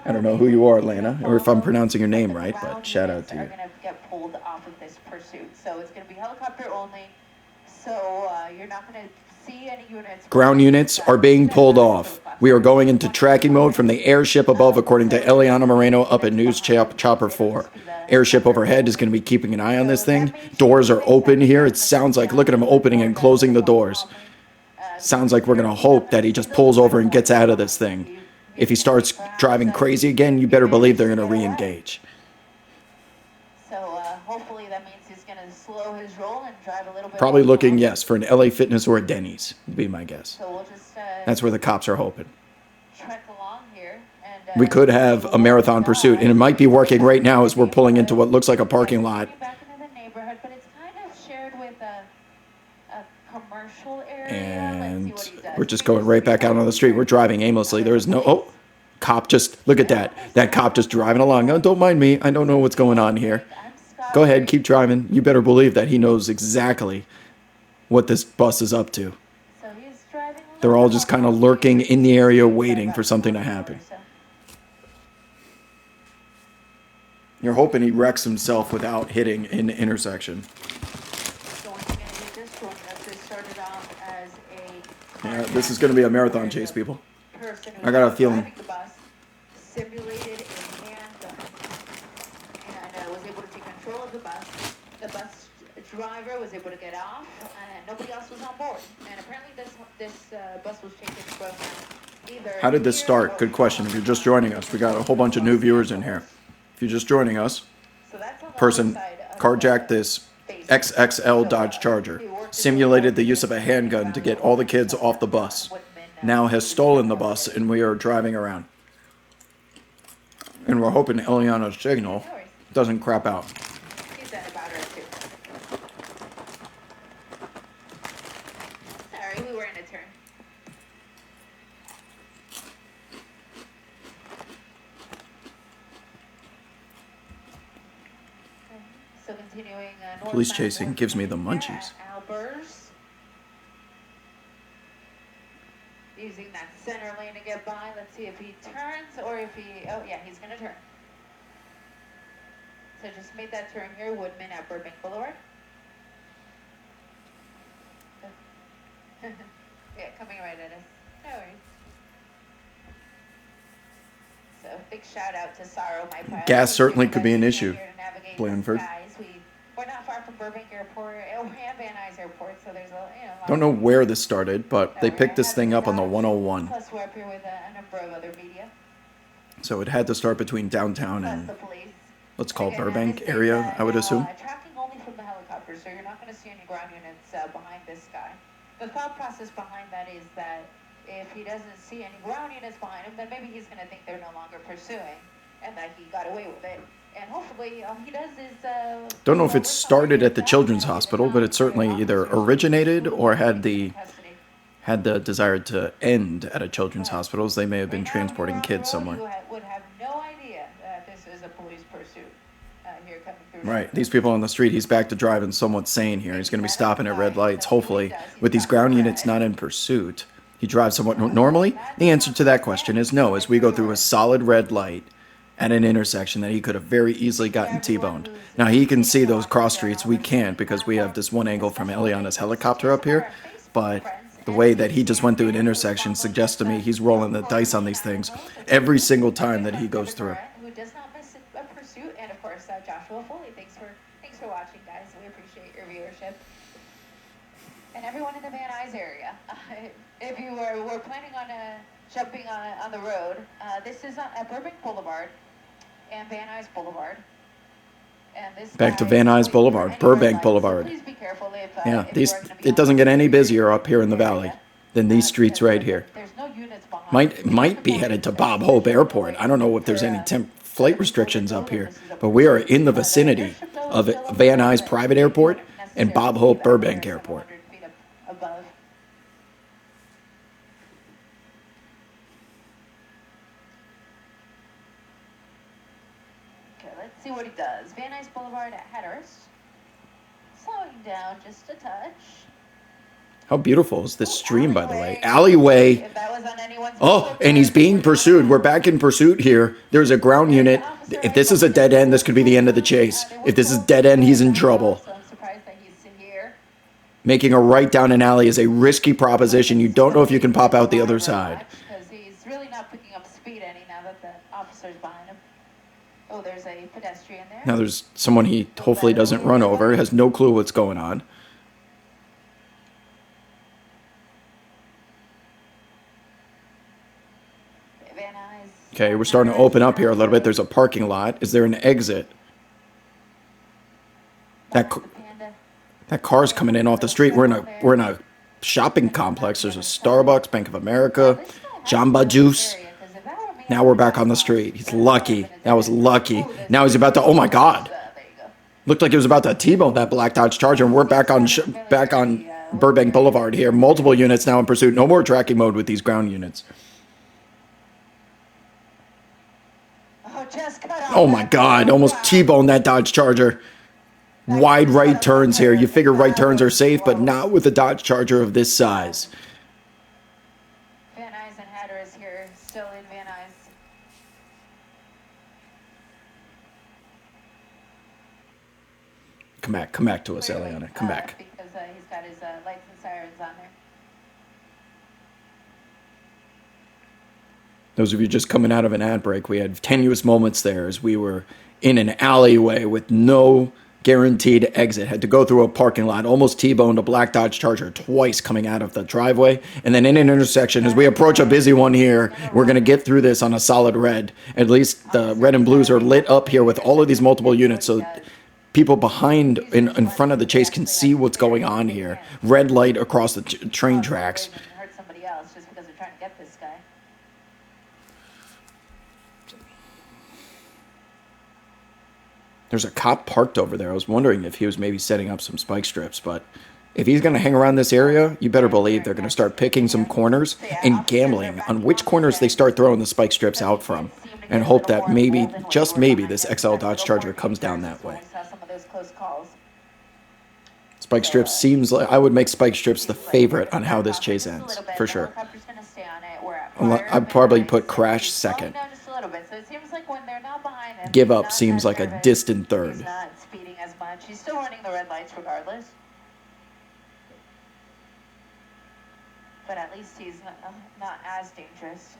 I don't know who you are, Lana, or if I'm pronouncing your name right, but shout out to you. Are going to get pulled off of this pursuit. So it's going to be helicopter only. So you're not going to see any units. Ground units are being pulled off. We are going into tracking mode from the airship above, according to Eliana Moreno up at News Chopper 4. Airship overhead is going to be keeping an eye on this thing. Doors are open here. It sounds like, look at him opening and closing the doors. Sounds like we're going to hope that he just pulls over and gets out of this thing. If he starts driving crazy again, you better believe they're going to re-engage. So hopefully that means he's going to slow his roll and drive a little bit. Probably more looking, calm. yes, for an LA Fitness or a Denny's, would be my guess. So we'll just That's where the cops are hoping. trek along here. And, We could have a marathon pursuit, and it might be working right now as we're pulling into what looks like a parking lot. Back into the neighborhood, but it's kind of shared with a commercial area. And Let's see what he does. we're just going right back out on the street. We're driving aimlessly. There is no, oh, cop just, look at that. That cop just driving along. Oh, don't mind me. I don't know what's going on here. Go ahead, keep driving. You better believe that he knows exactly what this bus is up to. So he's driving a They're all little just kind of lurking in the area waiting for something to happen. You're hoping he wrecks himself without hitting an intersection. So once again, he just told us this started off as a Yeah, this is going to be a marathon chase, people. person I got a feeling. driving the bus simulated a handgun and was able to take control of the bus. The bus driver was able to get off, and nobody else was on board. And apparently, this bus was taken from either. How did this here start? or- Good question. If you're just joining us, we got a whole bunch of new viewers in here. If you're just joining us, So that's on the person other side of carjacked the this base. XXL Dodge Charger, simulated the use of a handgun to get all the kids off the bus, now has stolen the bus, and we are driving around. And we're hoping Eliana's signal doesn't crap out. He said about her too. Sorry, we were in a turn. So continuing Police northbound chasing gives me the munchies. at Albers. Using that center lane to get by. Let's see if he turns or if he, oh yeah, he's gonna turn. So just made that turn here, Woodman at Burbank Boulevard. Yeah, coming right at us. No worries. So big shout out to Sorrow, my pilot. Gas certainly Who's could be an here issue, to navigate Blandford. the skies. We're not far from Burbank Airport and Van Nuys Airport, so there's a lot Don't know of- where this started, but they picked this thing up on the 101. Plus we're up here with a number of other media. So it had to start between downtown Plus and, the police. let's call Again, Burbank this is, area, I would now, assume. Tracking only from the helicopter, so you're not going to see any ground units behind this guy. The thought process behind that is that if he doesn't see any ground units behind him, then maybe he's going to think they're no longer pursuing, and that he got away with it. And hopefully, all he does is. Don't know if it started at the Children's Hospital, but it certainly either originated or had the desire to end at a children's hospital, as they may have been transporting kids somewhere. You would have no idea that this is a police pursuit here coming through. Right, these people on the street, he's back to driving somewhat sane here. He's going to be stopping at red lights, hopefully, with these ground units not in pursuit. He drives somewhat normally? The answer to that question is no, as we go through a solid red light at an intersection that he could have very easily gotten T-boned. Now, he can see those cross streets. We can't because we have this one angle from Eliana's helicopter up here, but the way that he just went through an intersection suggests to me he's rolling the dice on these things every single time that he goes through. Who does not miss a pursuit, and of course Joshua Foley. Thanks for watching, guys. We appreciate your viewership. And everyone in the Van Nuys area, if you were planning on jumping on the road, this is at Burbank Boulevard and Van Nuys Boulevard. And this Back to guy Van is Nuys Boulevard, waiting for Burbank lights, so Boulevard. please be careful if, Yeah, if these you are gonna be it on doesn't the get any busier up here in the valley than these streets right here. There's no units behind. Might be headed to Bob Hope Airport. I don't know if there's any flight restrictions up here, but we are in the vicinity of Van Nuys Private Airport and Bob Hope Burbank Airport. 100 feet above. Okay, let's see what he does. Van Nuys Boulevard at Hatteras. Slowing down just a touch. How beautiful is this stream, by the way? Alleyway. If that was on anyone's Oh, and he's being pursued. We're back in pursuit here. There's a ground unit. If this is a dead end, this could be the end of the chase. If this is dead end, he's in trouble. So I'm surprised that he's here. Making a right down an alley is a risky proposition. You don't know if you can pop out the other side. Because he's really not picking up speed any now that the officer's behind him. Oh, there's a pedestrian there. Now there's someone he hopefully doesn't run over, has no clue what's going on. Van Nuys. Okay, we're starting to open up here a little bit. There's a parking lot. Is there an exit? That car's coming in off the street. We're in a shopping complex. There's a Starbucks, Bank of America, Jamba Juice. Now we're back on the street. He's lucky. That was lucky. Now he's about to. Oh my God! Looked like he was about to T-bone that black Dodge Charger, and we're back on Burbank Boulevard here. Multiple units now in pursuit. No more tracking mode with these ground units. Oh my God! Almost T-boned that Dodge Charger. Wide right turns here. You figure right turns are safe, but not with a Dodge Charger of this size. Van Nuys and Hatteras here, still in Van Nuys. Come back to us, Eliana. Come back. Because he's got his lights and sirens on there. Those of you just coming out of an ad break, we had tenuous moments there as we were in an alleyway with no guaranteed exit. Had to go through a parking lot, almost T-boned a black Dodge Charger twice coming out of the driveway. And then in an intersection, as we approach a busy one here, we're going to get through this on a solid red. At least the red and blues are lit up here with all of these multiple units, so people behind in front of the chase can see what's going on here. Red light across the train tracks. Hurt somebody else just because they're trying to get this guy. There's a cop parked over there. I was wondering if he was maybe setting up some spike strips, but if he's going to hang around this area, you better believe they're going to start picking some corners and gambling on which corners they start throwing the spike strips out from, and hope that maybe, just maybe, this XL Dodge Charger comes down that way. Spike strips seems like I would make spike strips the favorite on how this chase ends, for sure. I'd probably put crash second. Give up seems like a distant third. He's not speeding as much. He's still running the red lights regardless. But at least he's not as dangerous.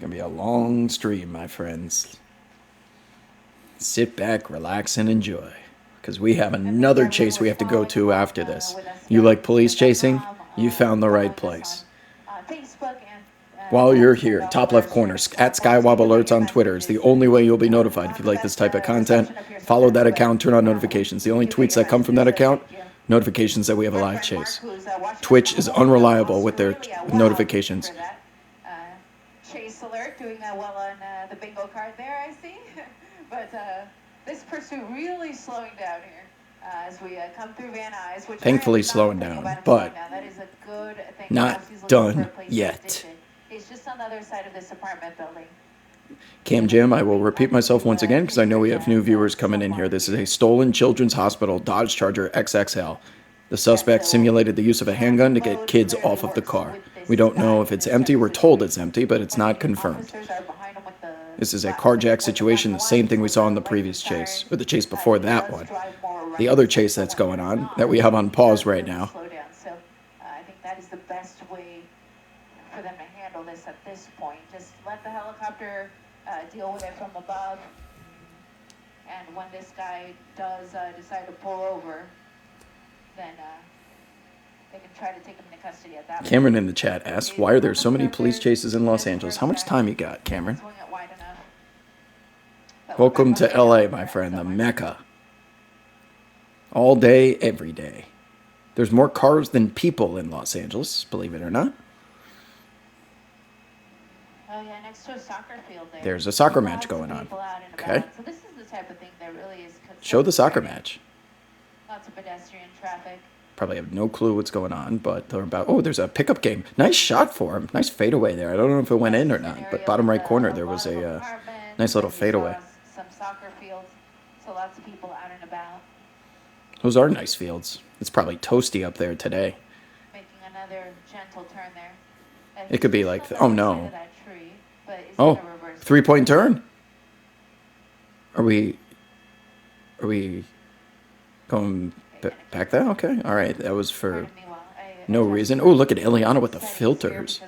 Gonna be a long stream, my friends. Sit back, relax, and enjoy. Because we have another chase we have to go to after this. You like police chasing? You found the right place. While you're here, top left corner, at Skywob Alerts on Twitter is the only way you'll be notified if you like this type of content. Follow that account, turn on notifications. The only tweets that come from that account, notifications that we have a live chase. Twitch is unreliable with their notifications. Chase alert, doing well on the bingo card there, I see. But this pursuit really slowing down here as we come through Van Nuys. Thankfully slowing down, but that is a good thing. not done yet. He's just on the other side of this apartment building. Cam Jim, I will repeat myself once again because I know we have new viewers coming in here. This is a stolen Children's Hospital Dodge Charger XXL. The suspect simulated the use of a handgun to get kids off of the car. We don't know if it's empty. We're told it's empty, but it's not confirmed. This is a carjack situation, the same thing we saw in the previous chase, or the chase before that one. The other chase that's going on, that we have on pause right now. So I think that is the best way for them to handle this at this point. Just let the helicopter deal with it from above. And when this guy does decide to pull over, then they can try to take him into custody at that point. Cameron in the chat asks, why are there so many police chases in Los Angeles? How much time you got, Cameron? Welcome to LA, my friend, the Mecca. All day, every day. There's more cars than people in Los Angeles, believe it or not. Oh yeah, next to a soccer field there. There's a soccer match going on. Okay. So this is the type of thing that really is Show the soccer match. Lots of pedestrian traffic. Probably have no clue what's going on, but they're about, oh, there's a pickup game. Nice shot for him. Nice fadeaway there. I don't know if it went in or not, but bottom right corner, there was a nice little fadeaway. Some soccer fields, so lots of people out and about. Those are nice fields. It's probably toasty up there today. Making another gentle turn there. It could be like, oh no. Oh, 3-point turn? Are we going back there? Okay, all right. That was for no reason. Oh, look at Eliana with the filters.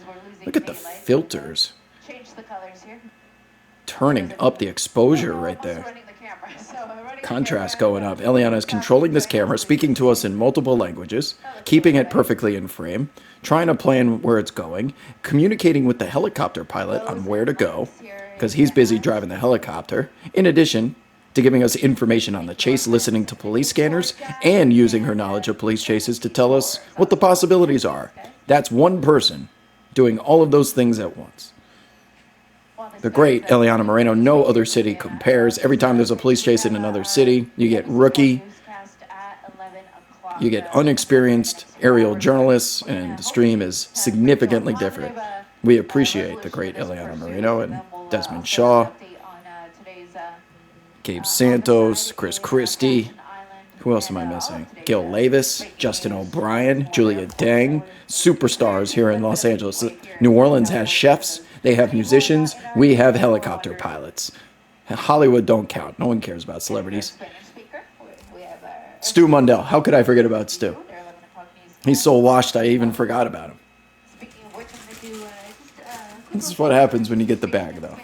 Look at the filters. Change the colors here. Turning up the exposure right there. Contrast going up. Eliana is controlling this camera, speaking to us in multiple languages, keeping it perfectly in frame, trying to plan where it's going, communicating with the helicopter pilot on where to go, because he's busy driving the helicopter. In addition, to giving us information on the chase, listening to police scanners, and using her knowledge of police chases to tell us what the possibilities are. That's one person doing all of those things at once. The great Eliana Moreno, no other city compares. Every time there's a police chase in another city, you get rookie, you get unexperienced aerial journalists, and the stream is significantly different. We appreciate the great Eliana Moreno and Desmond Shaw, Gabe Santos, Chris Christie. Who else am I missing? Gil Levis, Justin O'Brien, Julia Deng, superstars here in Los Angeles. New Orleans has chefs, they have musicians, we have helicopter pilots. Hollywood don't count. No one cares about celebrities. Stu Mundell. How could I forget about Stu? He's so washed I even forgot about him. This is what happens when you get the bag, though.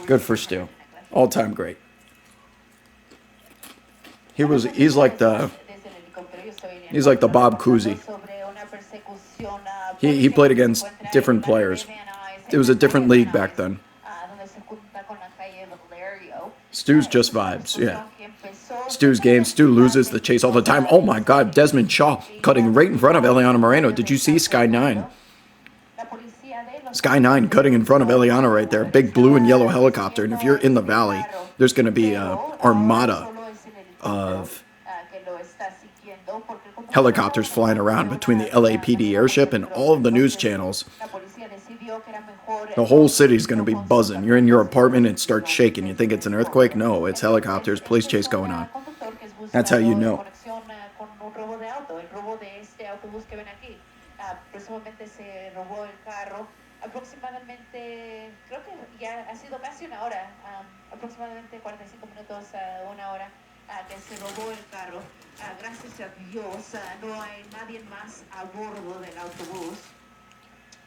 Good for Stu. All-time great. He's like the Bob Cousy. He played against different players. It was a different league back then. Stu's just vibes, yeah. Stu's game. Stu loses the chase all the time. Oh my God, Desmond Shaw cutting right in front of Eliana Moreno. Did you see Sky 9? Sky 9 cutting in front of Eliana right there. Big blue and yellow helicopter. And if you're in the valley, there's going to be an armada of helicopters flying around between the LAPD airship and all of the news channels. The whole city's going to be buzzing. You're in your apartment and it starts shaking. You think it's an earthquake? No, it's helicopters, police chase going on. That's how you know. Que se robó el carro. Gracias a Dios, no hay nadie más a bordo del autobús.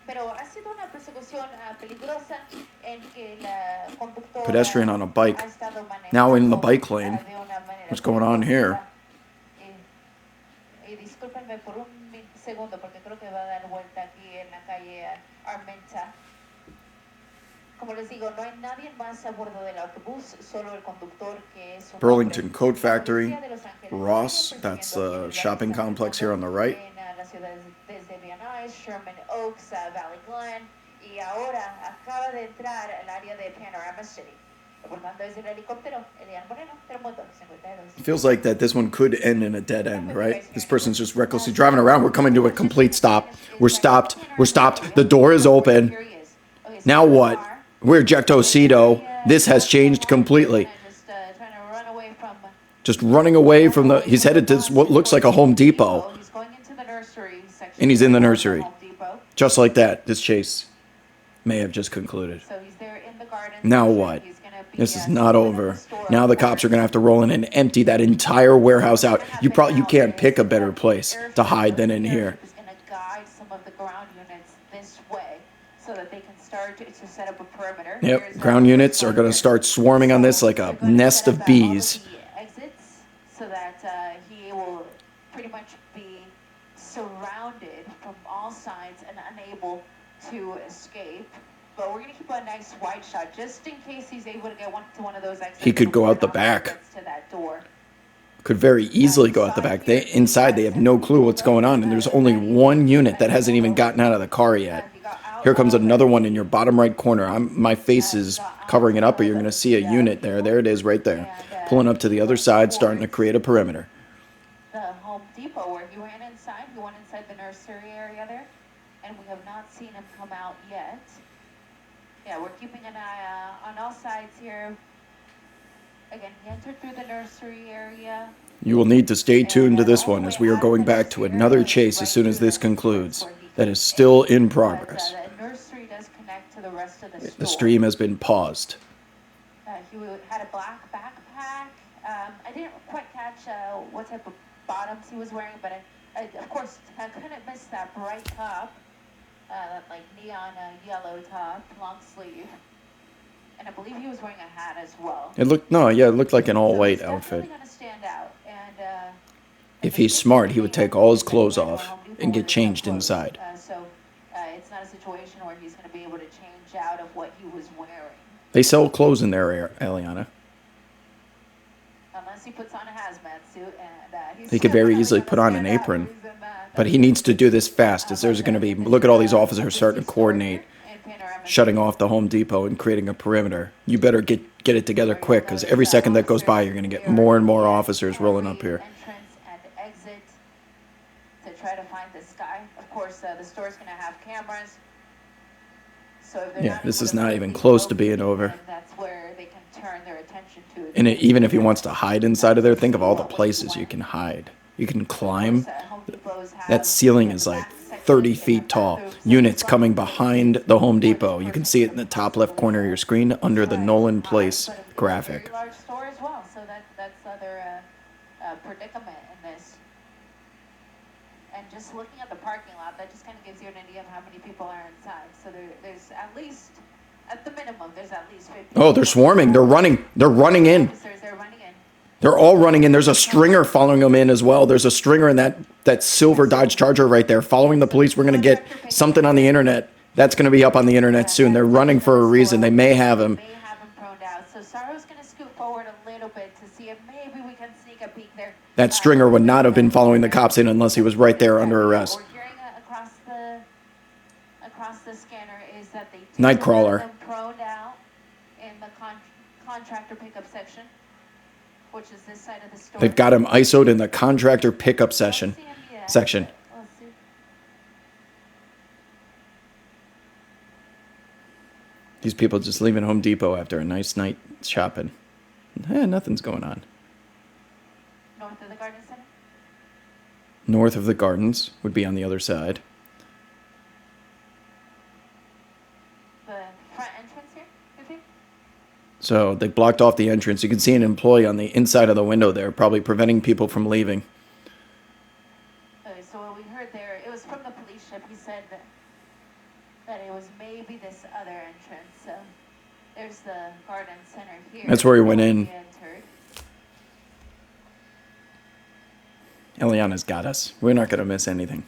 Pero ha sido una persecución peligrosa en que la conductora Pedestrian on a bike. Now in the bike lane. What's going on here? Discúlpenme por un segundo porque creo que va a dar vuelta aquí en la calle Armenta. Como les digo, no hay nadie más a bordo del autobús, solo el conductor que es un Burlington Coat Factory, Ross, that's the shopping complex here on the right. En las ciudades desde Van Nuys, Sherman Oaks, Valley Glen, y ahora acaba de entrar al área de Panorama City. Reportando desde el helicóptero, Eliana Moreno, Telemundo 52. It feels like that this one could end in a dead end, right? This person's just recklessly driving around. We're coming to a complete stop. We're stopped. We're stopped. The door is open. Now what? We're Ejectocito. This has changed completely. Just running away from the... He's headed to what looks like a Home Depot. And he's in the nursery. Just like that, this chase may have just concluded. Now what? This is not over. Now the cops are going to have to roll in and empty that entire warehouse out. You can't pick a better place to hide than in here. To set up a perimeter. Yep, ground units are going to start swarming on this like a nest of bees. Exits so that he will pretty much be surrounded from all sides and unable to escape. But we're going to keep a nice wide shot just in case he's able to get to one of those exits. He could go out the back. Could very easily go out the back. Inside, they have no clue what's going on, and there's only one unit that hasn't even gotten out of the car yet. Here comes another one in your bottom right corner. My face is covering it up, but you're going to see a unit there. There it is right there. Pulling up to the other side, starting to create a perimeter. The Home Depot where he went inside the nursery area there, and we have not seen him come out yet. Yeah, we're keeping an eye on all sides here. Again, he entered through the nursery area. You will need to stay tuned to this one as we are going back to another chase as soon as this concludes. That is still in progress. The stream has been paused. He had a black backpack. I didn't quite catch what type of bottoms he was wearing, but I of course, I couldn't miss that bright top, that like neon yellow top, long sleeve. And I believe he was wearing a hat as well. It looked like an all-white outfit. Definitely gonna stand out. And if he's smart, he would take all his clothes off and get changed inside. It's not a situation where he's going to be able to change out of what he was wearing. They sell clothes in there, Eliana. unless he puts on a hazmat suit, and he's He could very easily put on an apron. But he needs to do this fast, as there's going to be, look at all these officers starting to coordinate, shutting off the Home Depot and creating a perimeter. You better get it together quick, because every second that goes by, you're going to get more and more officers rolling up here. Entrance and exit to try to find this guy. Of course, the store's going to have cameras. So if they're Yeah, not this able is to not find even people, close to being over. then that's where they can turn their attention to. And even if he wants to hide inside of there, think of all the places you can hide. You can climb. That ceiling is like 30 feet tall. Units coming behind the Home Depot. You can see it in the top left corner of your screen under the Nolan Place graphic. Large store as well, so that's other predicament in this. And just looking at the parking lot, that just kind of gives you an idea of how many people are inside. So there's at least, at the minimum, there's at least 50. Oh, they're swarming. They're running. They're running in. Officers, they're running in. They're all running in. There's a stringer following them in as well. There's a stringer in that silver Dodge Charger right there following the police. We're going to get something on the internet. That's going to be up on the internet soon. They're running for a reason. They may have him. May have him proned out. So Saro's going to scoot forward a little bit to see if maybe we can sneak a peek there. That stringer would not have been following the cops in unless he was right there under arrest. We're hearing across the scanner is that they did Nightcrawler. have them proned out in the contractor pickup section, which is this side of the store. They've got him ISO'd in the contractor pickup section. Let's see. These people just leaving Home Depot after a nice night shopping. Nothing's going on. North of the garden center. North of the gardens would be on the other side. The front entrance here, you think? So they blocked off the entrance. You can see an employee on the inside of the window there, probably preventing people from leaving. Okay, so what we heard there, it was from the police ship. He said that it was maybe this other entrance. So there's the garden center here. That's where he went in. He entered. Eliana's got us. We're not going to miss anything.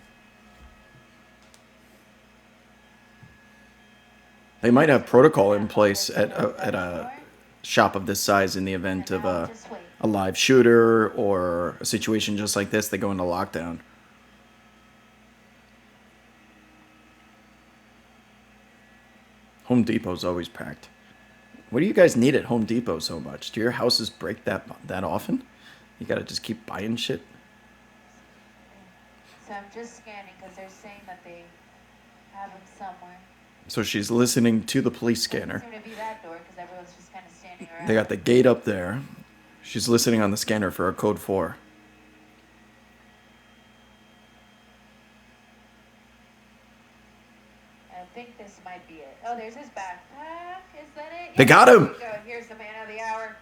They might have protocol in place at a shop of this size in the event of a live shooter or a situation just like this. They go into lockdown. Home Depot's always packed. What do you guys need at Home Depot so much? Do your houses break that often? You got to just keep buying shit? So I'm just scanning because they're saying that they have him somewhere. So she's listening to the police scanner. Doesn't seem to be that door because everyone's just kind of standing around. They got the gate up there. She's listening on the scanner for a code 4. I think this might be it. Oh, there's his backpack. Is that it? They got him! Here we go. Here's the man of the hour.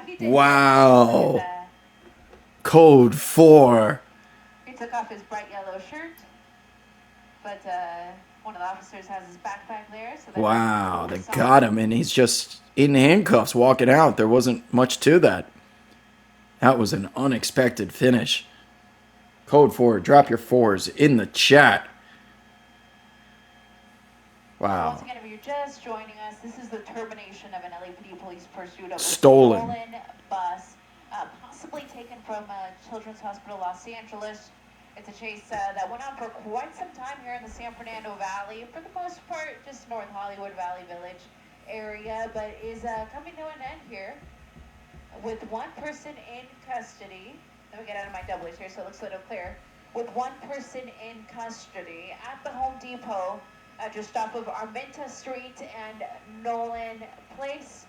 He did Wow. with, Code 4. he took off his bright yellow shirt, but one of the officers has his backpack there. So that Wow, they got him, and he's just in handcuffs walking out. There wasn't much to that. That was an unexpected finish. Code 4, drop your 4s in the chat. Once Wow. again, if you're just joining us, this is the termination of an LAPD police pursuit of a Stolen. bus, possibly taken from Children's Hospital Los Angeles. It's a chase that went on for quite some time here in the San Fernando Valley, for the most part just North Hollywood Valley Village area, but is coming to an end here with one person in custody. Let me get out of my doublets here so it looks a little clear. With one person in custody at the Home Depot, just off of Armenta Street and Nolan Place.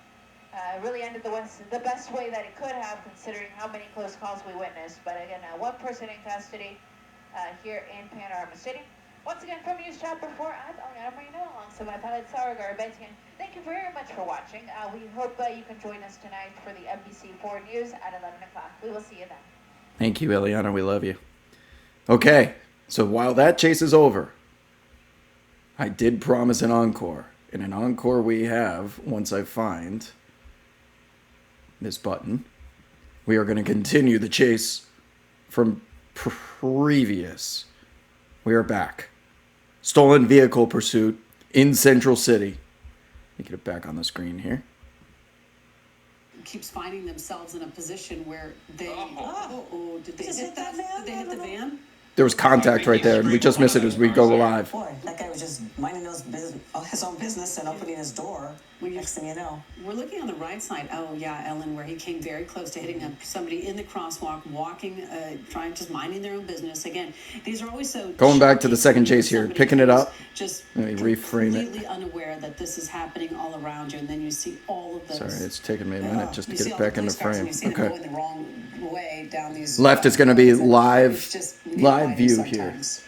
Really ended the best way that it could have, considering how many close calls we witnessed. But again, one person in custody here in Panorama City. Once again, from News Chapter 4, I'm Eliana Marino, alongside my pilot, Sarah Garbetian. Thank you very much for watching. We hope you can join us tonight for the NBC4 News at 11 o'clock. We will see you then. Thank you, Eliana. We love you. Okay, so while that chase is over, I did promise an encore. And an encore we have, once I find this button. We are going to continue the chase from previous. We are back. Stolen vehicle pursuit in Central City. Let me get it back on the screen here. keeps finding themselves in a position where they, did they Just hit hit that that? van? Did they hit the van? There was contact right there, and we just miss it as we go live. Boy, that guy was just minding his own business and opening his door. Next thing you know. We're looking on the right side. Oh yeah, Ellen, where he came very close to hitting somebody in the crosswalk, walking, just minding their own business. Again, these are always so. Going back to the second chase here, somebody picking it up. Just Let me reframe it. completely unaware that this is happening all around you, and then you see all of those. Sorry, it's taking me a minute just to you get see it all back the in the police cars, and frame. you see them Okay. going the wrong way down these. Left is going to be roads, and live, it's just live view sometimes. here.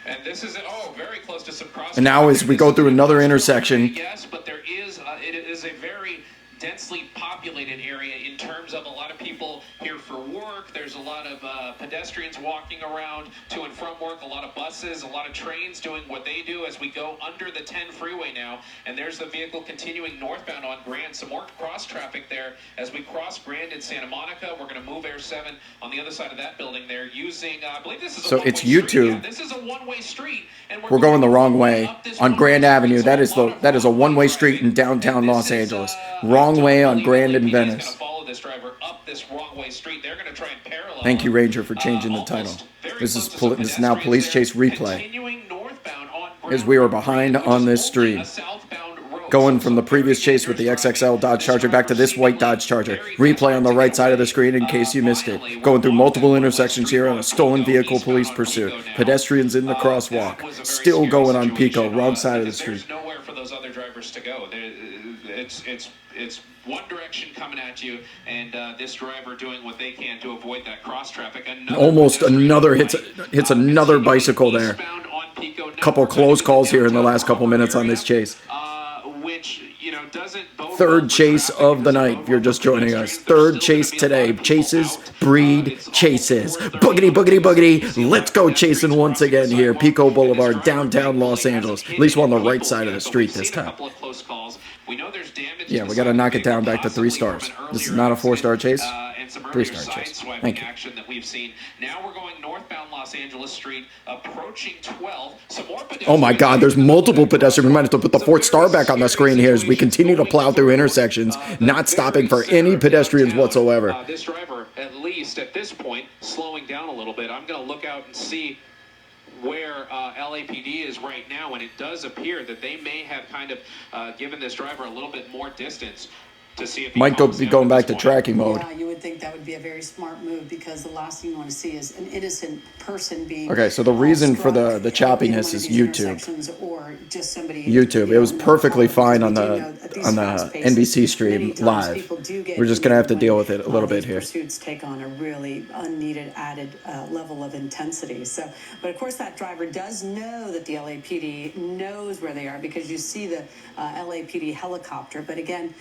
And this is very close to some cross. And now as we go through another intersection. Yes, but there is it is a very densely populated area in terms of a lot of people here for work. There's a lot of pedestrians walking around to and from work, a lot of buses, a lot of trains doing what they do as we go under the 10 freeway now. And there's the vehicle continuing northbound on Grand. Some more cross traffic there as we cross Grand in Santa Monica. We're going to move Air 7 on the other side of that building there using, I believe this is a So one-way it's street. YouTube. Yeah, this is a one-way street. And We're going the wrong way up this on one-way Grand street. Avenue. So That is a one-way street in downtown Los Angeles. Wrong way on Grand and Venice. Follow this driver up this wrong way street. They're going to try and parallel. Thank you, Ranger, for changing the title. This is now Police Chase Replay. As we are behind on this street, going from the previous chase with the XXL Dodge Charger back to this white Dodge Charger. Replay on the right side of the screen in case you missed it. Going through multiple intersections here on a stolen vehicle police pursuit. Pedestrians in the crosswalk. Still going on Pico, wrong side of the street. There's nowhere for those other drivers to go. It's one direction coming at you, and this driver doing what they can to avoid that cross traffic. Almost another hits another bicycle there. Couple close calls here in the last couple minutes on this chase. Which, doesn't Third chase of the night, if you're just joining us. Third chase today. Chases breed chases. Boogity, boogity, boogity. Let's go chasing once again here. Pico Boulevard, downtown Los Angeles. At least we're on the right side of the street this time. Yeah, we got to knock it down back to 3 stars. This is not a 4-star chase. 3-star chase. Thank you. Action that we've seen. Now we're going northbound Los Angeles Street, approaching 12. Some more Oh my God, there's multiple pedestrians. We might have to put the 4th star back on the screen here as we continue to plow through intersections, not stopping for any pedestrians whatsoever. This driver, at least at this point, slowing down a little bit. I'm going to look out and see where LAPD is right now, and it does appear that they may have kind of given this driver a little bit more distance to see if he might be going back to tracking mode. Yeah, you would think that would be a very smart move because the last thing you want to see is an innocent person being. Okay, so the reason for the choppiness is YouTube. Or just somebody. YouTube. It was perfectly fine on the NBC stream live. We're just gonna have to deal with it a little bit here. Pursuits take on a really unneeded added level of intensity. So, but of course that driver does know that the LAPD knows where they are because you see the LAPD helicopter. But again,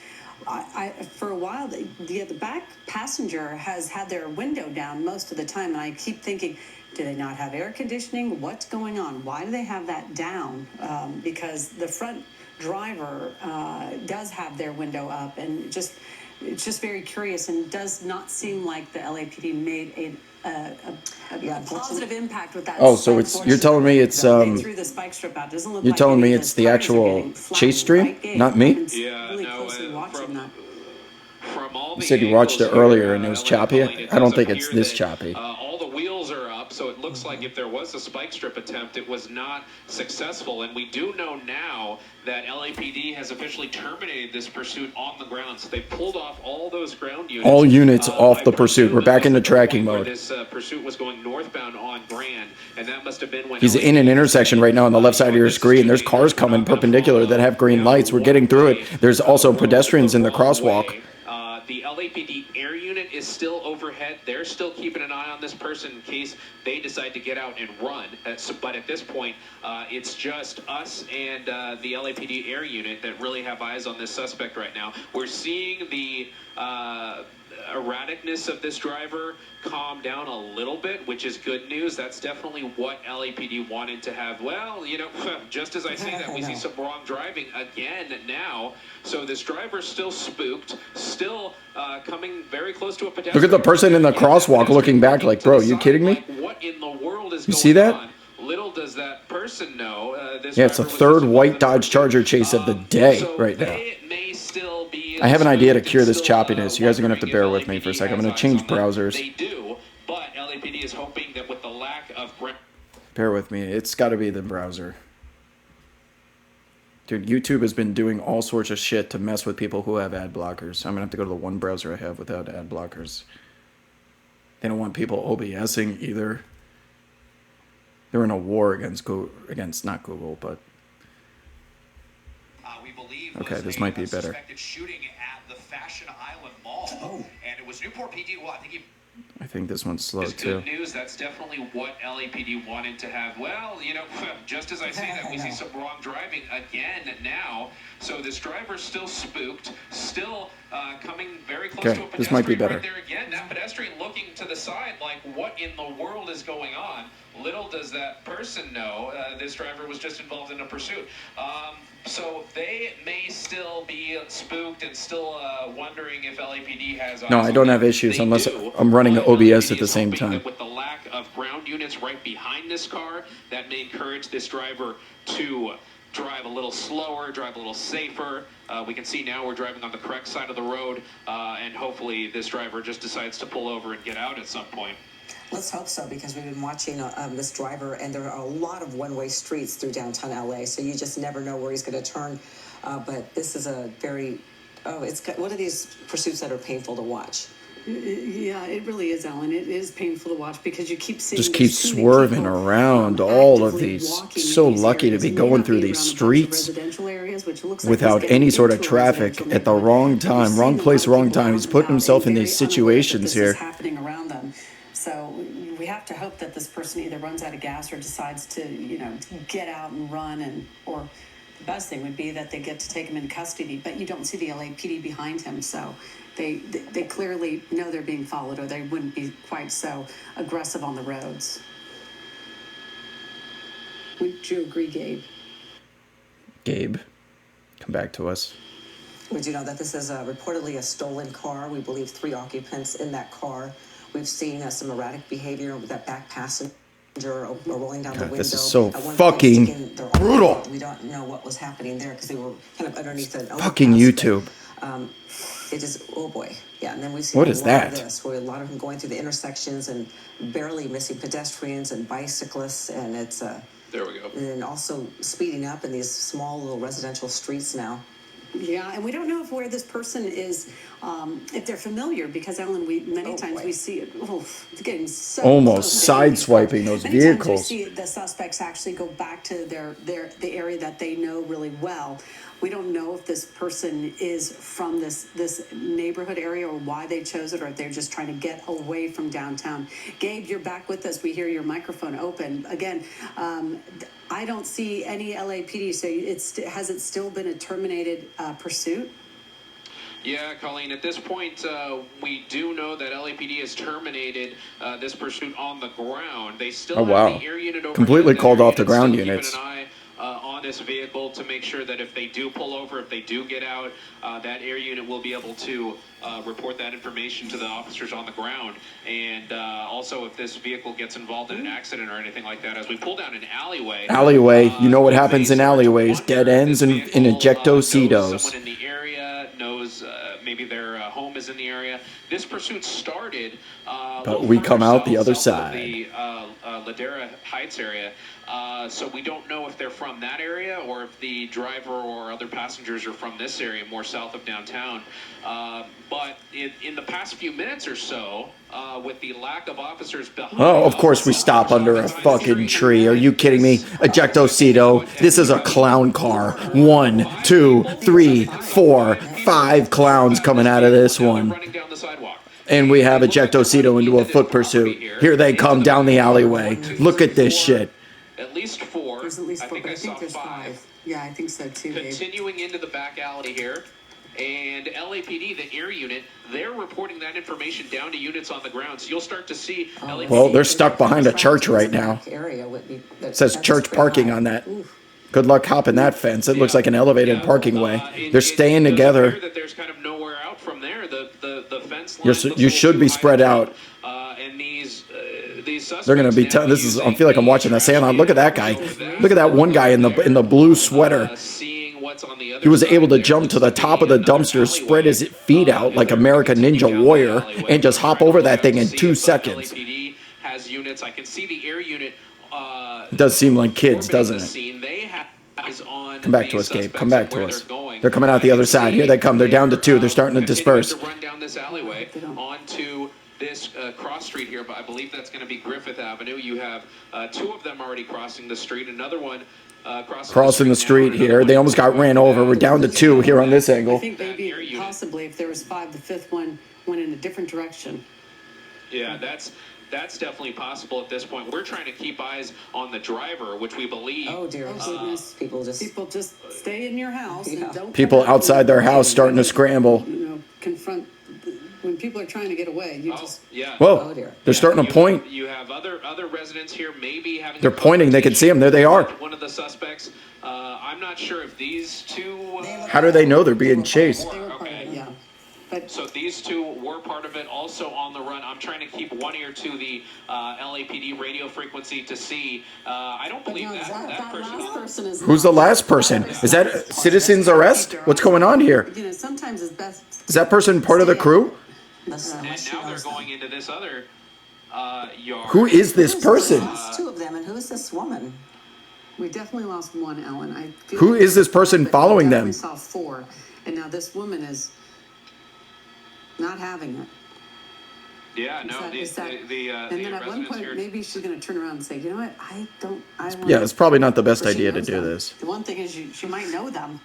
for a while, the back passenger has had their window down most of the time, and I keep thinking, do they not have air conditioning? What's going on? Why do they have that down? Because the front driver does have their window up, and it's just very curious, and does not seem like the LAPD made a positive impact with that. Oh, so you're telling me it's you're telling me it's the actual chase stream, not me? Yeah, no, from all You said you watched it earlier and it was choppy. I don't think it's this choppy. All the wheels are up, so it looks like if there was a spike strip attempt, it was not successful. And we do know now that LAPD has officially terminated this pursuit on the ground. So they pulled off all those ground units. All units off the pursuit. We're back into tracking mode. This pursuit was going northbound on Grand, and that must have been when He's in an intersection right now on the left side of your screen. There's cars coming perpendicular that have green lights. We're getting through it. There's also pedestrians in the crosswalk. The LAPD air unit is still overhead. They're still keeping an eye on this person in case they decide to get out and run. But at this point, it's just us and the LAPD air unit that really have eyes on this suspect right now. We're seeing the erraticness of this driver calm down a little bit, which is good news. That's definitely what LAPD wanted to have. Well, just as I say that, we see some wrong driving again now. So this driver's still spooked, still coming very close to a pedestrian. Look at the person in the crosswalk looking back like, bro, you kidding me? What in the world is you see that? on? Little does that person know. Yeah, it's the 3rd white Dodge Charger chase of the day right now. It may still be I have an idea to cure this choppiness. You guys are going to have to bear with me for a second. I'm going to change browsers. They do, but LAPD is hoping that with the lack of... Bear with me. It's got to be the browser. Dude, YouTube has been doing all sorts of shit to mess with people who have ad blockers. I'm going to have to go to the one browser I have without ad blockers. They don't want people OBSing either. They're in a war against not Google, but... we believe okay, this might be better. Suspected shooting at the Fashion Island Mall. Oh. And it was Newport PD. Well, I think this one's slow it's too. Good news. That's definitely what LAPD wanted to have. Well, you know, just as I say that, we see some wrong driving again now. So this driver's still spooked, still coming very close to a pedestrian. This might be better. Right there again. That pedestrian looking to the side, like, what in the world is going on? Little does that person know this driver was just involved in a pursuit. So they may still be spooked and still wondering if LAPD has... No, I don't have issues unless I'm running OBS at the same time. With the lack of ground units right behind this car, that may encourage this driver to drive a little slower, drive a little safer. We can see now we're driving on the correct side of the road, and hopefully this driver just decides to pull over and get out at some point. Let's hope so, because we've been watching this driver, and there are a lot of one-way streets through downtown LA, so you just never know where he's going to turn. But this is a very, it's one of these pursuits that are painful to watch. Yeah, it really is, Ellen. It is painful to watch because you keep seeing... Just keep swerving around all of these. So lucky to be going through these streets without any sort of traffic at the wrong time, wrong place, wrong time. He's putting himself in these situations here. Happening around them. So we have to hope that this person either runs out of gas or decides to, you know, get out and run, or the best thing would be that they get to take him into custody. But you don't see the LAPD behind him, so they clearly know they're being followed, or they wouldn't be quite so aggressive on the roads. Would you agree, Gabe? Gabe, come back to us. We do know that this is reportedly a stolen car. We believe 3 occupants in that car. We've seen some erratic behavior with that back passenger rolling down the window. This is so fucking brutal. We don't know what was happening there because they were kind of underneath an fucking YouTube. It is, oh boy. Yeah, and then we've seen what a is lot that? of this, where a lot of them going through the intersections and barely missing pedestrians and bicyclists, and it's there we go. And also speeding up in these small little residential streets now. Yeah, and we don't know if where this person is, if they're familiar, because Ellen, many times we see it. It's getting so almost sideswiping those many vehicles. Times we see the suspects actually go back to the area that they know really well. We don't know if this person is from this neighborhood area or why they chose it, or if they're just trying to get away from downtown. Gabe, you're back with us. We hear your microphone open again. I don't see any LAPD, so has it still been a terminated pursuit? Yeah, Colleen, at this point, we do know that LAPD has terminated this pursuit on the ground. They still have the air unit over completely called off the ground units. Keeping an eye on this vehicle to make sure that if they do pull over, if they do get out, that air unit will be able to report that information to the officers on the ground. And also, if this vehicle gets involved in an accident or anything like that, as we pull down an alleyway. You know what happens in alleyways? Dead ends and ejectocitos. Someone in the area knows maybe their home is in the area. This pursuit started. But we come out the other side. The Ladera Heights area. So we don't know if they're from that area or if the driver or other passengers are from this area, more south of downtown. But in the past few minutes or so, with the lack of officers behind... Oh, of course we stop under a fucking tree. Are you kidding me? Ejectocito. This is a clown car. 1, 2, 3, 4, 5 clowns coming out of this one. And we have Ejectocito into a foot pursuit. Here they come down the alleyway. Look at this shit. At least 4. There's at least 4, but I think there's 5. Yeah, I think so too. Continuing into the back alley here. And LAPD, the air unit, they're reporting that information down to units on the ground. So you'll start to see LAPD. Well, they're stuck behind a church right now. It says church parking on that. Good luck hopping that fence. It looks like an elevated parking way. They're staying together. There's kind of nowhere out from there. The fence you should be spread out. And these they're going to be. This is. I feel like I'm watching the Sandlot. Look at that guy. Look at that one guy in the blue sweater. Seeing what's what's on the other He was side able to there. jump Looks to the be top of the another dumpster, spread his alleyway. feet out like They're American continuing Ninja down that Warrior, alleyway. and just hop Trying to over go that out thing to in see 2 if the seconds. LAPD has units. I can see the air unit. It does seem like kids, orbiting doesn't the it? scene. They have eyes on Come back to these us, Gabe. suspects Come back and to where us. They're going. They're coming out the other side. Here they come. They're down to 2. They're starting to continuing disperse. to run down this alleyway onto this cross street here, but I believe that's going to be Griffith Avenue. You have 2 of them already crossing the street. Another one Crossing the street here. They almost got ran over. We're down to 2 here on this I angle. think maybe possibly if there was 5, the 5th one went in a different direction. Yeah, that's definitely possible at this point. We're trying to keep eyes on the driver, which we believe. Oh dear goodness, people just Stay in your house and don't People come out outside their house starting to scramble. confront when people are trying to get away. Yeah. Whoa, they're starting to point. You have other residents here maybe having. They're pointing. They can see them. There they are. One of the suspects. I'm not sure if these 2. How do they know they're being chased? Okay. Yeah. So these 2 were part of it, also on the run. I'm trying to keep one ear to the LAPD radio frequency to see. I don't believe that person. Who's the last person? Is that citizen's arrest? What's going on here? Sometimes it's best. Is that person part of the crew? And now they're going into this other yard. Who is this person? There's 2 of them, and who is this woman? We definitely lost 1, Ellen. Who is this person following them? We saw 4, and now this woman is not having it. Yeah, no, and then at one residents point, here. maybe she's going to turn around and say, you know what, I want. Yeah, it's probably not the best But she idea to knows do them. this. The one thing is she might know them.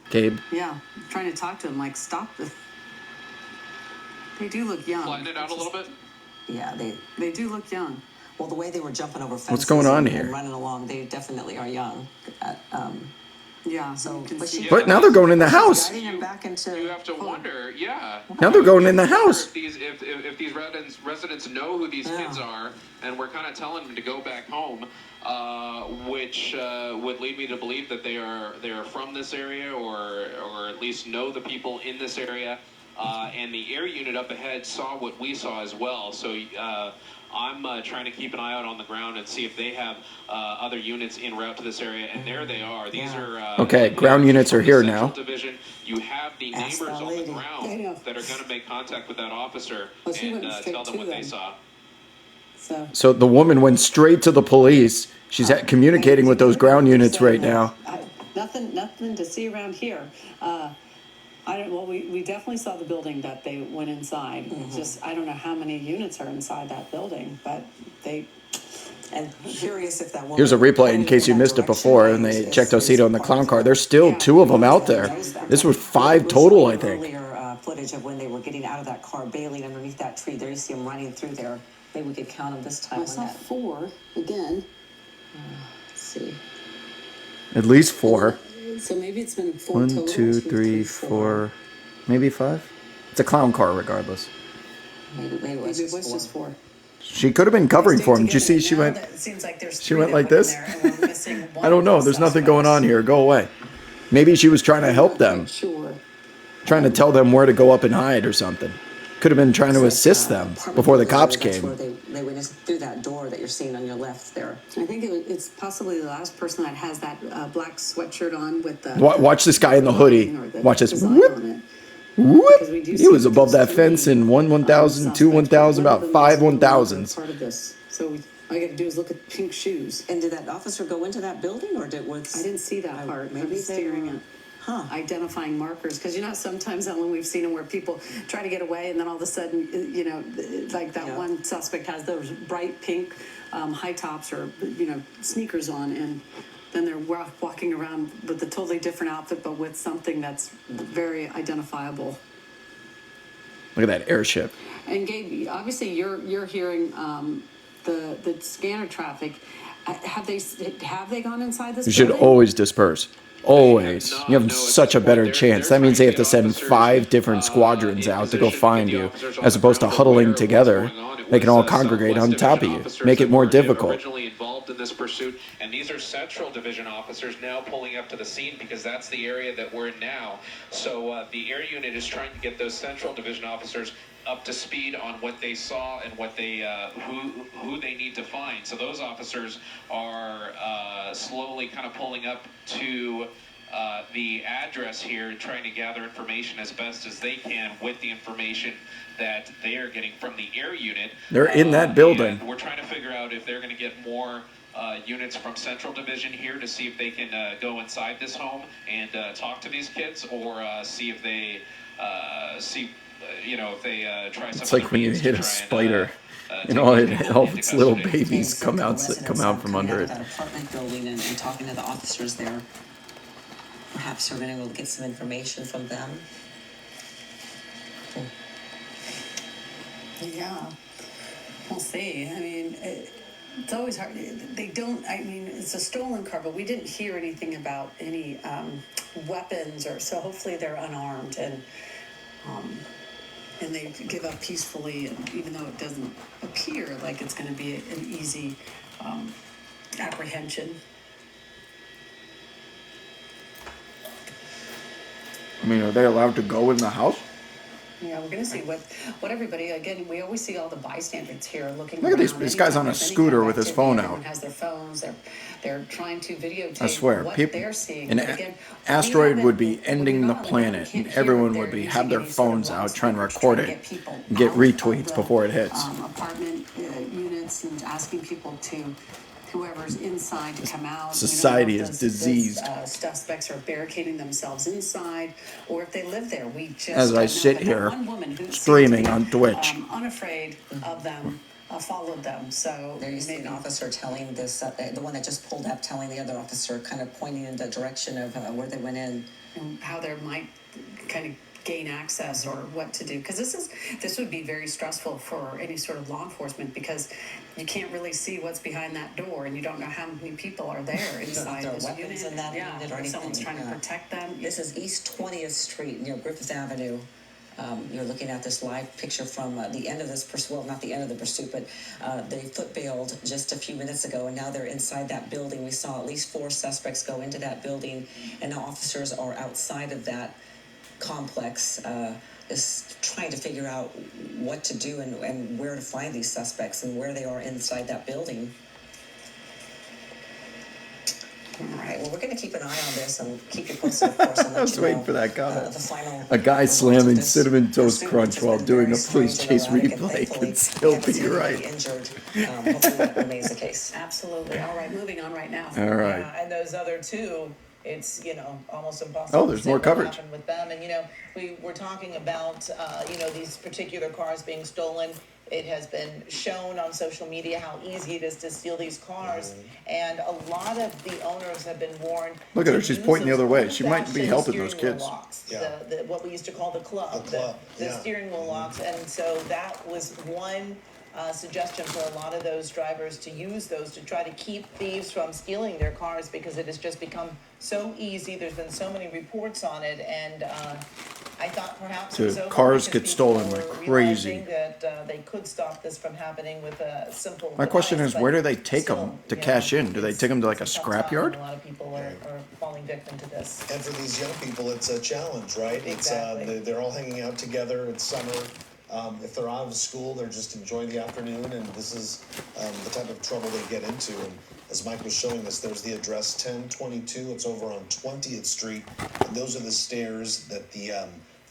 Gabe? Yeah, trying to talk to them, like, stop this. They do look young. Flatten it out a little bit. Yeah, They do look young. well, the way they were jumping over fences What's going on and here? running along, they definitely are young. Yeah, So, you can but see. she- But now they're going in the house. guiding them back into. You have to wonder, yeah. Now they're going in the house. If these residents know who these kids are, and we're kind of telling them to go back home, which would lead me to believe that they are from this area, or at least know the people in this area. And the air unit up ahead saw what we saw as well. So I'm trying to keep an eye out on the ground and see if they have other units en route to this area. And there they are. These are Okay, ground units are here now. Division. You have the Ask neighbors that on the lady. ground that are going to make contact with that officer Well, she and went straight tell them to what they them. saw. So the woman went straight to the police. She's communicating with those ground units right now. Nothing to see around here. We definitely saw the building that they went inside. Just, I don't know how many units are inside that building, but they. And curious if that woman. Here's a replay in case you missed it before and they checked Osito in the clown car. There's still 2 of them out there. This was 5 total, I think. Earlier footage of when they were getting out of that car, bailing underneath that tree. There you see them running through there. Maybe we could count them this time. I saw 4 again. Let's see. At least 4. So maybe it's been 4 1, total. 2, 3, 4, maybe 5. It's a clown car regardless. Maybe it was Maybe it just was just 4. She could have been covering for him. Did you see she went? She went like this? I don't know. There's nothing going on here. Go away. Maybe she was trying to help them. Sure. Trying to tell them where to go up and hide or something. Could have been trying to assist them before the cops That's where came. they went through that door that you're seeing on your left there. I think it's possibly the last person that has that black sweatshirt on with the. Watch this guy in the hoodie. Watch this. design Whoop, on it. whoop. He was above that fence in 1,000, 2 1,000, about 5 1,000s. Part of this. So all you got to do is look at pink shoes. And did that officer go into that building, or did I didn't see that part. Maybe I'm staring at. Huh. Identifying markers, because sometimes, Ellen, we've seen them where people try to get away and then all of a sudden, like that one suspect has those bright pink high tops or sneakers on, and then they're walking around with a totally different outfit but with something that's very identifiable. Look at that airship. And Gabe, obviously you're hearing the scanner traffic. Have they gone inside this You should building? always disperse. Always. You have such a better chance. That means they have to send 5 different squadrons out to go find you, as opposed to huddling together. They can all congregate on top of you. Make it more difficult. Originally involved in this pursuit, and these are Central Division officers now pulling up to the scene because that's the area that we're in now. So the air unit is trying to get those Central Division officers up to speed on what they saw and what they who they need to find. So those officers are slowly kind of pulling up to the address here, trying to gather information as best as they can with the information that they are getting from the air unit. They're in that building. And we're trying to figure out if they're going to get more units from Central Division here to see if they can go inside this home and talk to these kids, or see if they if they try some. It's like when you hit a spider, and all its little babies come out from under it. That apartment building and talking to the officers there. Perhaps we're going to get some information from them. Yeah, we'll see. I mean, it's always hard. They don't, I mean, it's a stolen car, but we didn't hear anything about any weapons, or so hopefully they're unarmed and they give up peacefully, and even though it doesn't appear like it's going to be an easy apprehension. I mean, are they allowed to go in the house? Yeah, we're going to see what everybody, again, we always see all the bystanders here looking Look at around. this guy's on a scooter with his phone out. Everyone has their phones. They're trying to videotape I swear, what people, they're seeing. an Again, asteroid we would be haven't- ending we're the not allowed- planet, we and can't hear everyone what would be they're have their using any sort of phones out laws, trying to but record trying to it, get people and get out retweets of before it hits. Apartment units, and asking people to, whoever's inside, to come out. Society We don't know is if those diseased. suspects are barricading themselves inside, or if they live there. We just As I don't know. sit But that here, one woman who seemed streaming to be, on Twitch. unafraid of them, followed them. So There used to be an maybe- officer telling this, the one that just pulled up, telling the other officer, kind of pointing in the direction of where they went in. and how there might kind of gain access or what to do, because this would be very stressful for any sort of law enforcement, because you can't really see what's behind that door, and you don't know how many people are there inside there are this weapons unit. in that Yeah, unit or if someone's anything. trying to protect them. This is East 20th Street near Griffith Avenue. You're looking at this live picture from the end of this pursuit, well, not the end of the pursuit, but they foot bailed just a few minutes ago, and now they're inside that building. We saw at least 4 suspects go into that building, and now officers are outside of that complex, is trying to figure out what to do and where to find these suspects and where they are inside that building. All right, well, we're going to keep an eye on this and keep you posted, of course. I was waiting for that comment. The final A guy slamming Cinnamon Toast pursuit, Crunch which has while been doing very a police strange chase and erratic, and replay thankfully can still haven't be seen anybody right. injured. Hopefully that remains the case. Absolutely. All right, moving on right now. All right. Yeah, and those other two, it's, almost impossible. Oh, to there's say more what coverage. happened with them, and we were talking about, these particular cars being stolen. It has been shown on social media how easy it is to steal these cars, and a lot of the owners have been warned. Look at her, to she's use pointing the those other way. She might be old-fashioned helping those steering wheel kids. locks, Yeah. the what we used to call the club, The yeah. steering wheel locks, and so that was one suggestion for a lot of those drivers to use those to try to keep thieves from stealing their cars, because it has just become so easy. There's been so many reports on it, and I thought perhaps it was Dude, over cars because get stolen people like were realizing crazy. that they could stop this from happening with a simple My question device, is, but where do they take still, them to cash in? Do they take them to like a it's tough scrapyard? time. A lot of people are falling victim to this. And for these young people, it's a challenge, right? Exactly. It's they're all hanging out together. It's summer. If they're out of school, they're just enjoying the afternoon, and this is the type of trouble they get into. And as Mike was showing us, there's the address 1022. It's over on 20th Street, and those are the stairs that the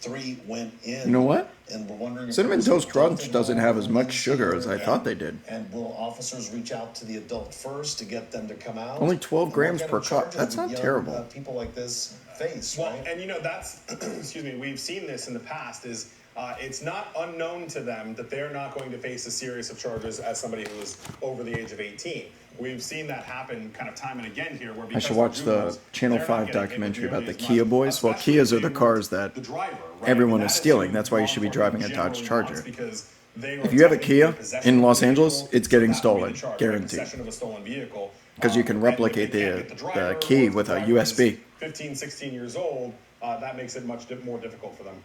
3 went in. You know what? And we're wondering if Cinnamon there's an Toast Crunch adult doesn't have as involved much sugar as I and- thought they did. And will officers reach out to the adult first to get them to come out? Only 12 And grams what per kind of cup. charges That's would not young, terrible. people like this face, Well, right? and that's, excuse me, we've seen this in the past, is it's not unknown to them that they're not going to face a series of charges as somebody who is over the age of 18. We've seen that happen kind of time and again here, where I because should they're watch the juveniles, Channel they're not 5 getting hit documentary about nearly the as Kia much, boys. Well, especially Kias if are the you cars were that the driver, right? everyone And is that stealing. who That's why you should be law driving a enforcement Dodge generally Charger. wants, because they are If you have a attempting to Kia get possession in of a Los Angeles, vehicle, it's getting so that would be stolen, the charge, right? guaranteed. Possession of a stolen vehicle. Because you can And if they replicate can't the get driver, key or with the a driver is USB. 15, 16 years old, that makes it much more difficult for them.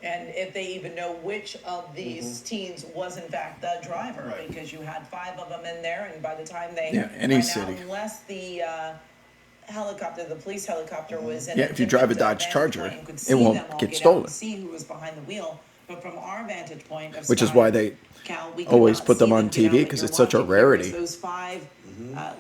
And if they even know which of these teens was in fact the driver, Right. because you had 5 of them in there, and by the time they Yeah, any went out, city. unless the helicopter, the police helicopter was in Yeah, a if you drive a different, Dodge vantage Charger, point, you could it see won't them all get out stolen. and see who was behind the wheel. But from our vantage point of Which is Sky, why they Cal, we always cannot put them see on get TV, out, and 'cause you're it's such a watching cameras, rarity. Those five,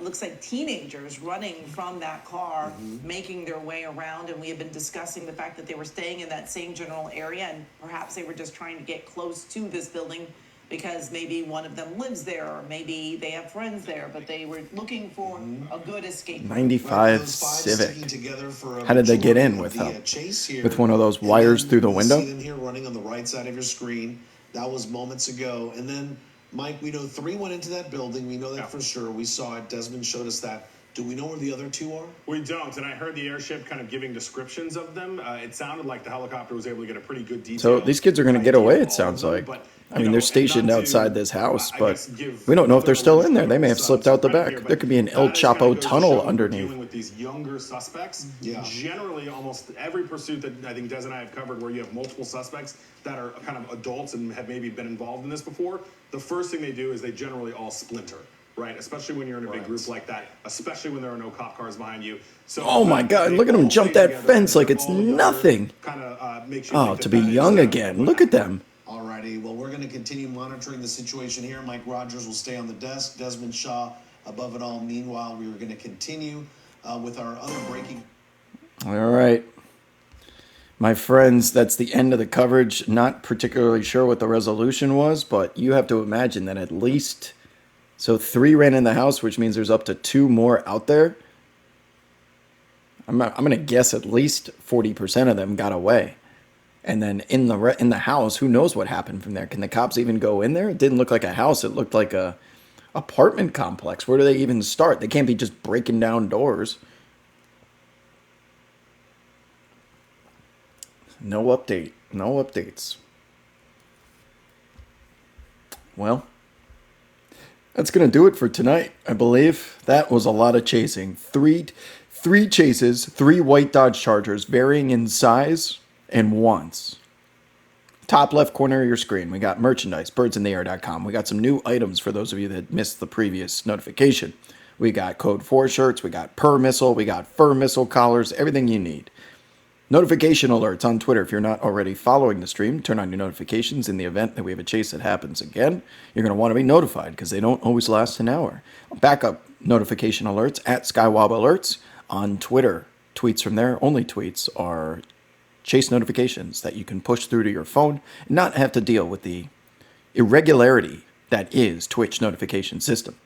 looks like teenagers running from that car, making their way around, and we have been discussing the fact that they were staying in that same general area, and perhaps they were just trying to get close to this building because maybe one of them lives there, or maybe they have friends there, but they were looking for a good escape. 95 Those five Civic. sticking together for a How did they get in majority with of the, chase here. with one of those And wires then through the you window? See them here running on the right side of your screen. That was moments ago. And then, Mike, we know 3 went into that building. We know that for sure. We saw it. Desmond showed us that. Do we know where the other 2 are? We don't, and I heard the airship kind of giving descriptions of them. It sounded like the helicopter was able to get a pretty good detail. So these kids are going to get idea away, of it all sounds of them, like. but, I mean, you know, they're and stationed not to, outside this house, I but guess, give we don't know if they're still in there. They may have some slipped out the credit back. here, There could be an but El that is kinda Chapo goes to tunnel show if we're underneath. Dealing with these younger suspects, Yeah. generally almost every pursuit that I think Des and I have covered where you have multiple suspects that are kind of adults and have maybe been involved in this before, the first thing they do is they generally all splinter. Right, especially when you're in a big group like that, especially when there are no cop cars behind you. So Oh my God, look at them jump that fence like it's nothing. Oh, to be young again. Look at them. Alrighty, well, we're going to continue monitoring the situation here. Mike Rogers will stay on the desk. Desmond Shaw above it all. Meanwhile, we are going to continue with our other breaking. All right. My friends, that's the end of the coverage. Not particularly sure what the resolution was, but you have to imagine that at least... So 3 ran in the house, which means there's up to 2 more out there. I'm going to guess at least 40% of them got away. And then in the house, who knows what happened from there? Can the cops even go in there? It didn't look like a house. It looked like a apartment complex. Where do they even start? They can't be just breaking down doors. No update. No updates. Well, that's going to do it for tonight, I believe. That was a lot of chasing. Three chases, 3 white Dodge Chargers, varying in size and wants. Top left corner of your screen, we got merchandise, birdsintheair.com. We got some new items for those of you that missed the previous notification. We got Code 4 shirts, we got Per Missile, we got Fur Missile collars, everything you need. Notification alerts on Twitter. If you're not already following the stream, turn on your notifications in the event that we have a chase that happens again. You're going to want to be notified because they don't always last an hour. Backup notification alerts at Skywob Alerts on Twitter. Tweets from there, only tweets, are chase notifications that you can push through to your phone and not have to deal with the irregularity that is Twitch notification system.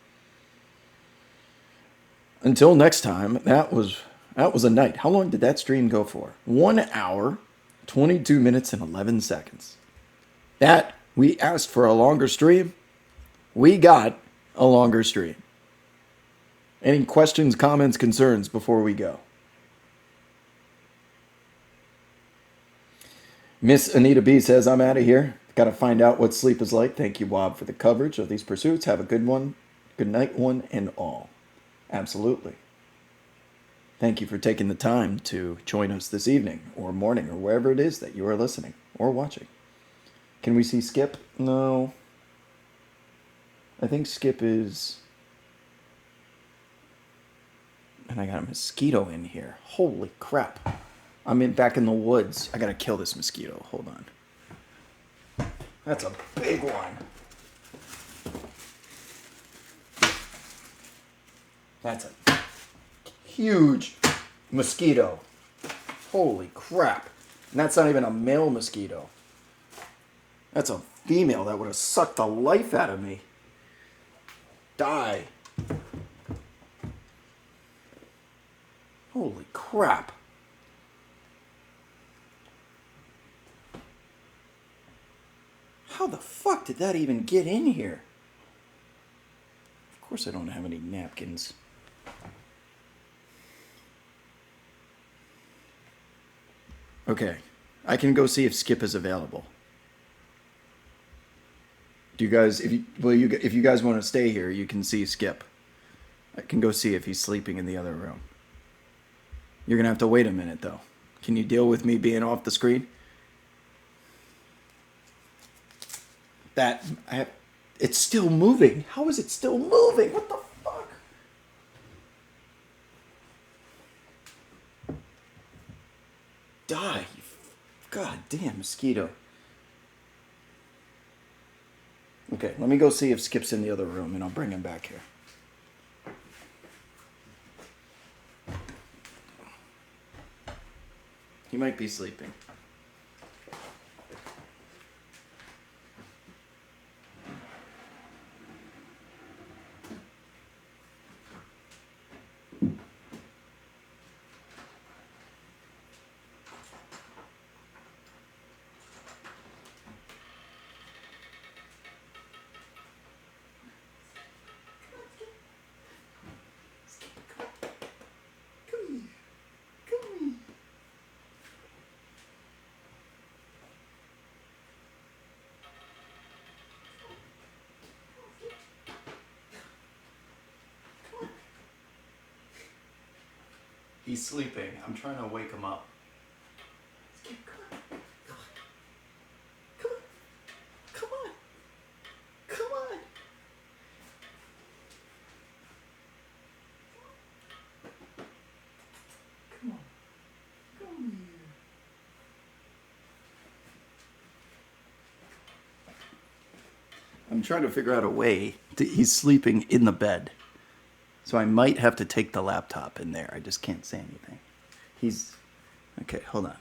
Until next time, that was a night. How long did that stream go for? 1 hour, 22 minutes, and 11 seconds. That, we asked for a longer stream. We got a longer stream. Any questions, comments, concerns before we go? Miss Anita B says, I'm out of here. Got to find out what sleep is like. Thank you, Wob, for the coverage of these pursuits. Have a good one. Good night, one and all. Absolutely. Thank you for taking the time to join us this evening or morning or wherever it is that you are listening or watching. Can we see Skip? No. I think Skip is... And I got a mosquito in here. Holy crap. I'm back in the woods. I gotta kill this mosquito. Hold on. That's a big one. That's a huge mosquito. Holy crap. And that's not even a male mosquito. That's a female that would have sucked the life out of me. Die. Holy crap. How the fuck did that even get in here? Of course I don't have any napkins. Okay, I can go see if Skip is available. Do you guys, if you guys want to stay here, you can see Skip. I can go see if he's sleeping in the other room. You're gonna have to wait a minute though. Can you deal with me being off the screen? It's still moving. How is it still moving? What the fuck? Die, you goddamn mosquito. Okay, let me go see if Skip's in the other room, and I'll bring him back here. He might be sleeping. He's sleeping. I'm trying to wake him up. Come on. Come on. Come on. Come here. I'm trying to figure out a way he's sleeping in the bed. So I might have to take the laptop in there. I just can't say anything. He's... Okay, hold on.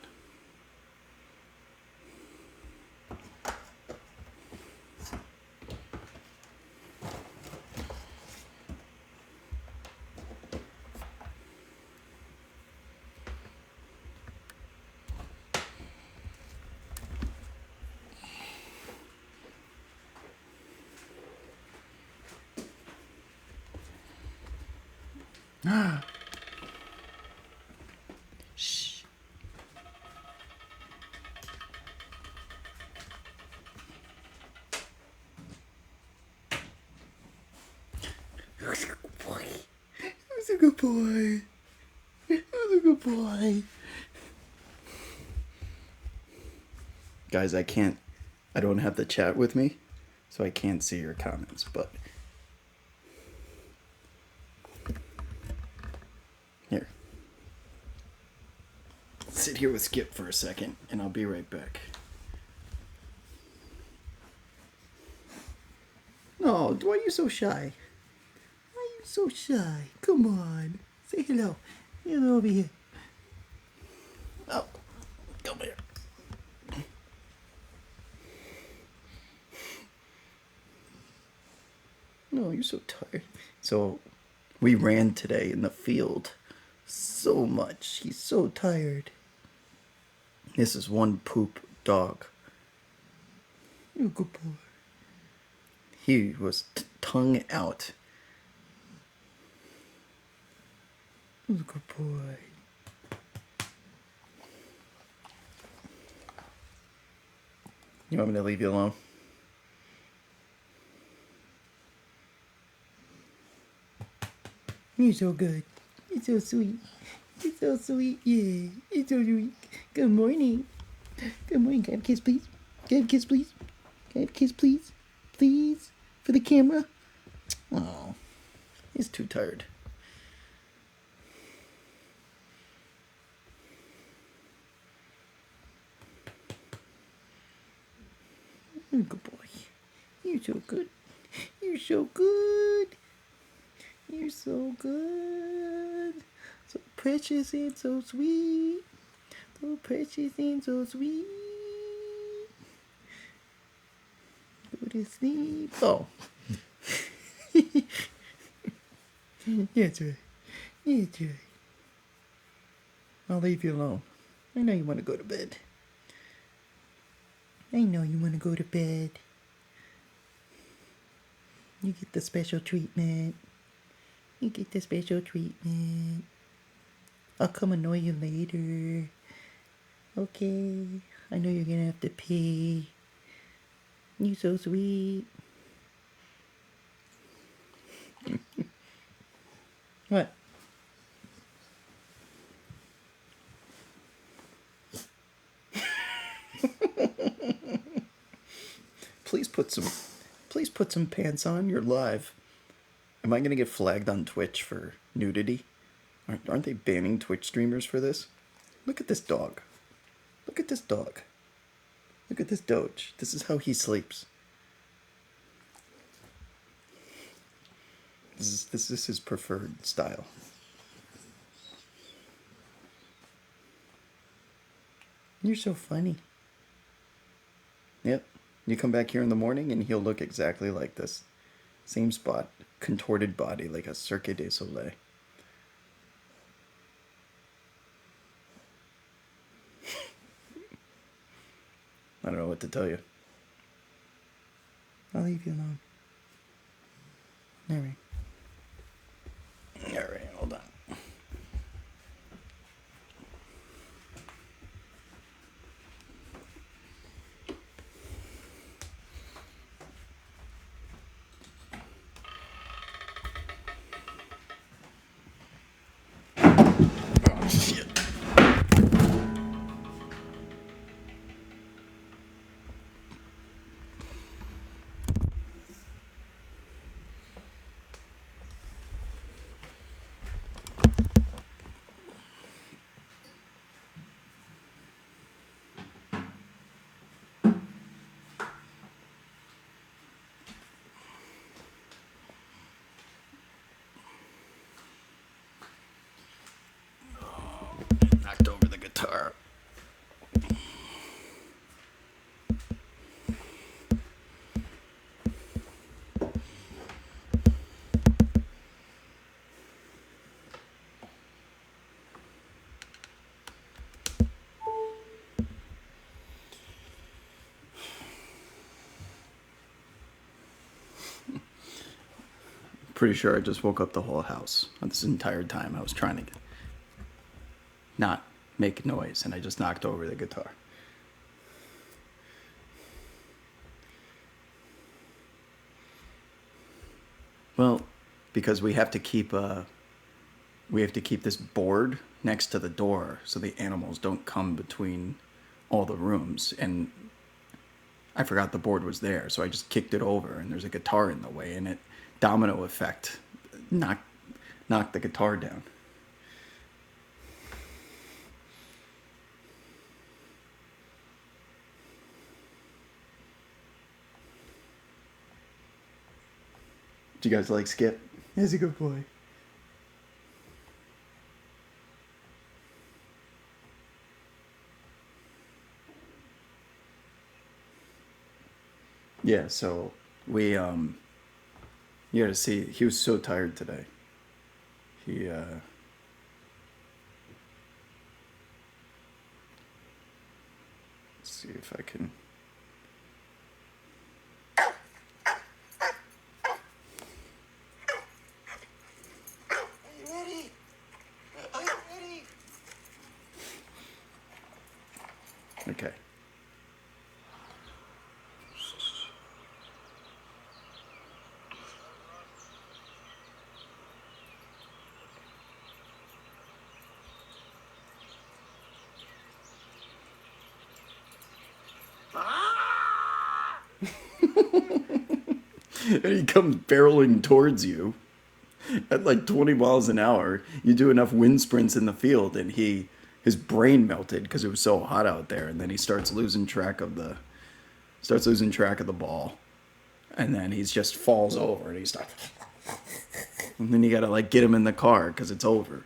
Shh. Who's a good boy? Who's a good boy? Who's a good boy? Guys, I don't have the chat with me, so I can't see your comments, but here. Sit here with Skip for a second, and I'll be right back. Oh, why are you so shy? Why are you so shy? Come on. Say hello. Hello over here. Oh, come here. No, you're so tired. So, we ran today in the field so much. He's so tired. This is one poop dog. You're a good boy. He was tongue out. You're a good boy. You want me to leave you alone? You're so good. You're so sweet. You're so sweet. Yeah. You're so sweet. Good morning. Good morning. Can I have a kiss, please? Can I have a kiss, please? Can I have a kiss, please? Please? For the camera? Oh. He's too tired. You're a good boy. You're so good. You're so good. You're so good. So precious and so sweet. So precious and so sweet. Go to sleep. Oh. That's right. That's right. I'll leave you alone. I know you want to go to bed. I know you want to go to bed. You get the special treatment. You get the special treatment. I'll come annoy you later. Okay. I know you're gonna have to pee. You're so sweet. What? Please put some pants on. You're live. Am I gonna get flagged on Twitch for nudity? Aren't they banning Twitch streamers for this? Look at this dog. Look at this dog. Look at this Doge. This is how he sleeps. This is his preferred style. You're so funny. Yep. You come back here in the morning and he'll look exactly like this. Same spot. Contorted body like a Cirque du Soleil. I don't know what to tell you. I'll leave you alone. Alright. Alright, hold on. Oh, shit. Knocked over the guitar. Pretty sure I just woke up the whole house. This entire time I was trying to not make noise, and I just knocked over the guitar. Well, because we have to keep this board next to the door so the animals don't come between all the rooms, and I forgot the board was there, so I just kicked it over, and there's a guitar in the way, and it domino effect knocked the guitar down. Do you guys like Skip? He's a good boy. Yeah, so we you gotta see, he was so tired today. He let's see if I can. Okay. And he comes barreling towards you at like 20 miles an hour. You do enough wind sprints in the field, and his brain melted because it was so hot out there, and then he starts losing track of the ball, and then he just falls over, and he starts, and then you gotta like get him in the car because it's over.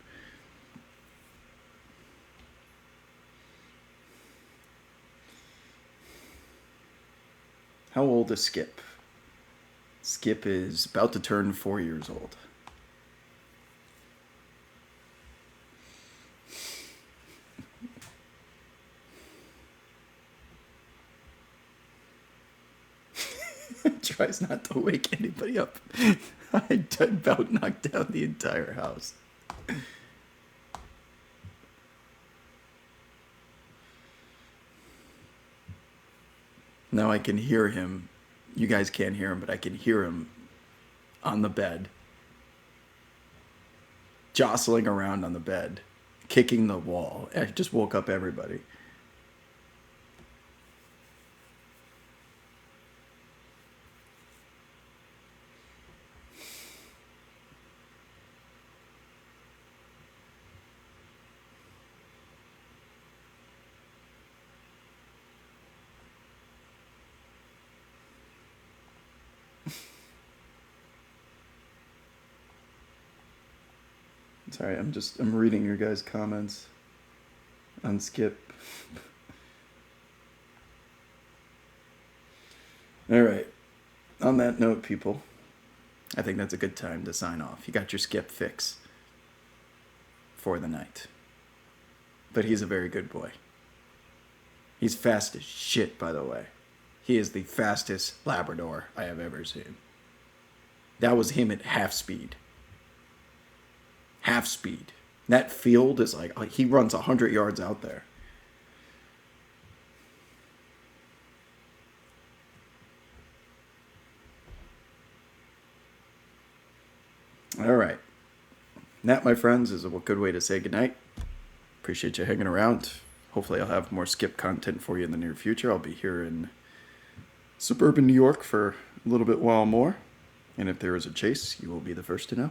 How old is Skip? Skip is about to turn 4 years old. Tries not to wake anybody up. I about knocked down the entire house. Now I can hear him. You guys can't hear him, but I can hear him on the bed, jostling around on the bed, kicking the wall. I just woke up everybody. Sorry, I'm reading your guys' comments on Skip. All right. On that note, people, I think that's a good time to sign off. You got your Skip fix for the night. But he's a very good boy. He's fast as shit, by the way. He is the fastest Labrador I have ever seen. That was him at half speed. Half speed. That field is like, he runs 100 yards out there. All right. That, my friends, is a good way to say goodnight. Appreciate you hanging around. Hopefully I'll have more Skip content for you in the near future. I'll be here in suburban New York for a little bit while more. And if there is a chase, you will be the first to know.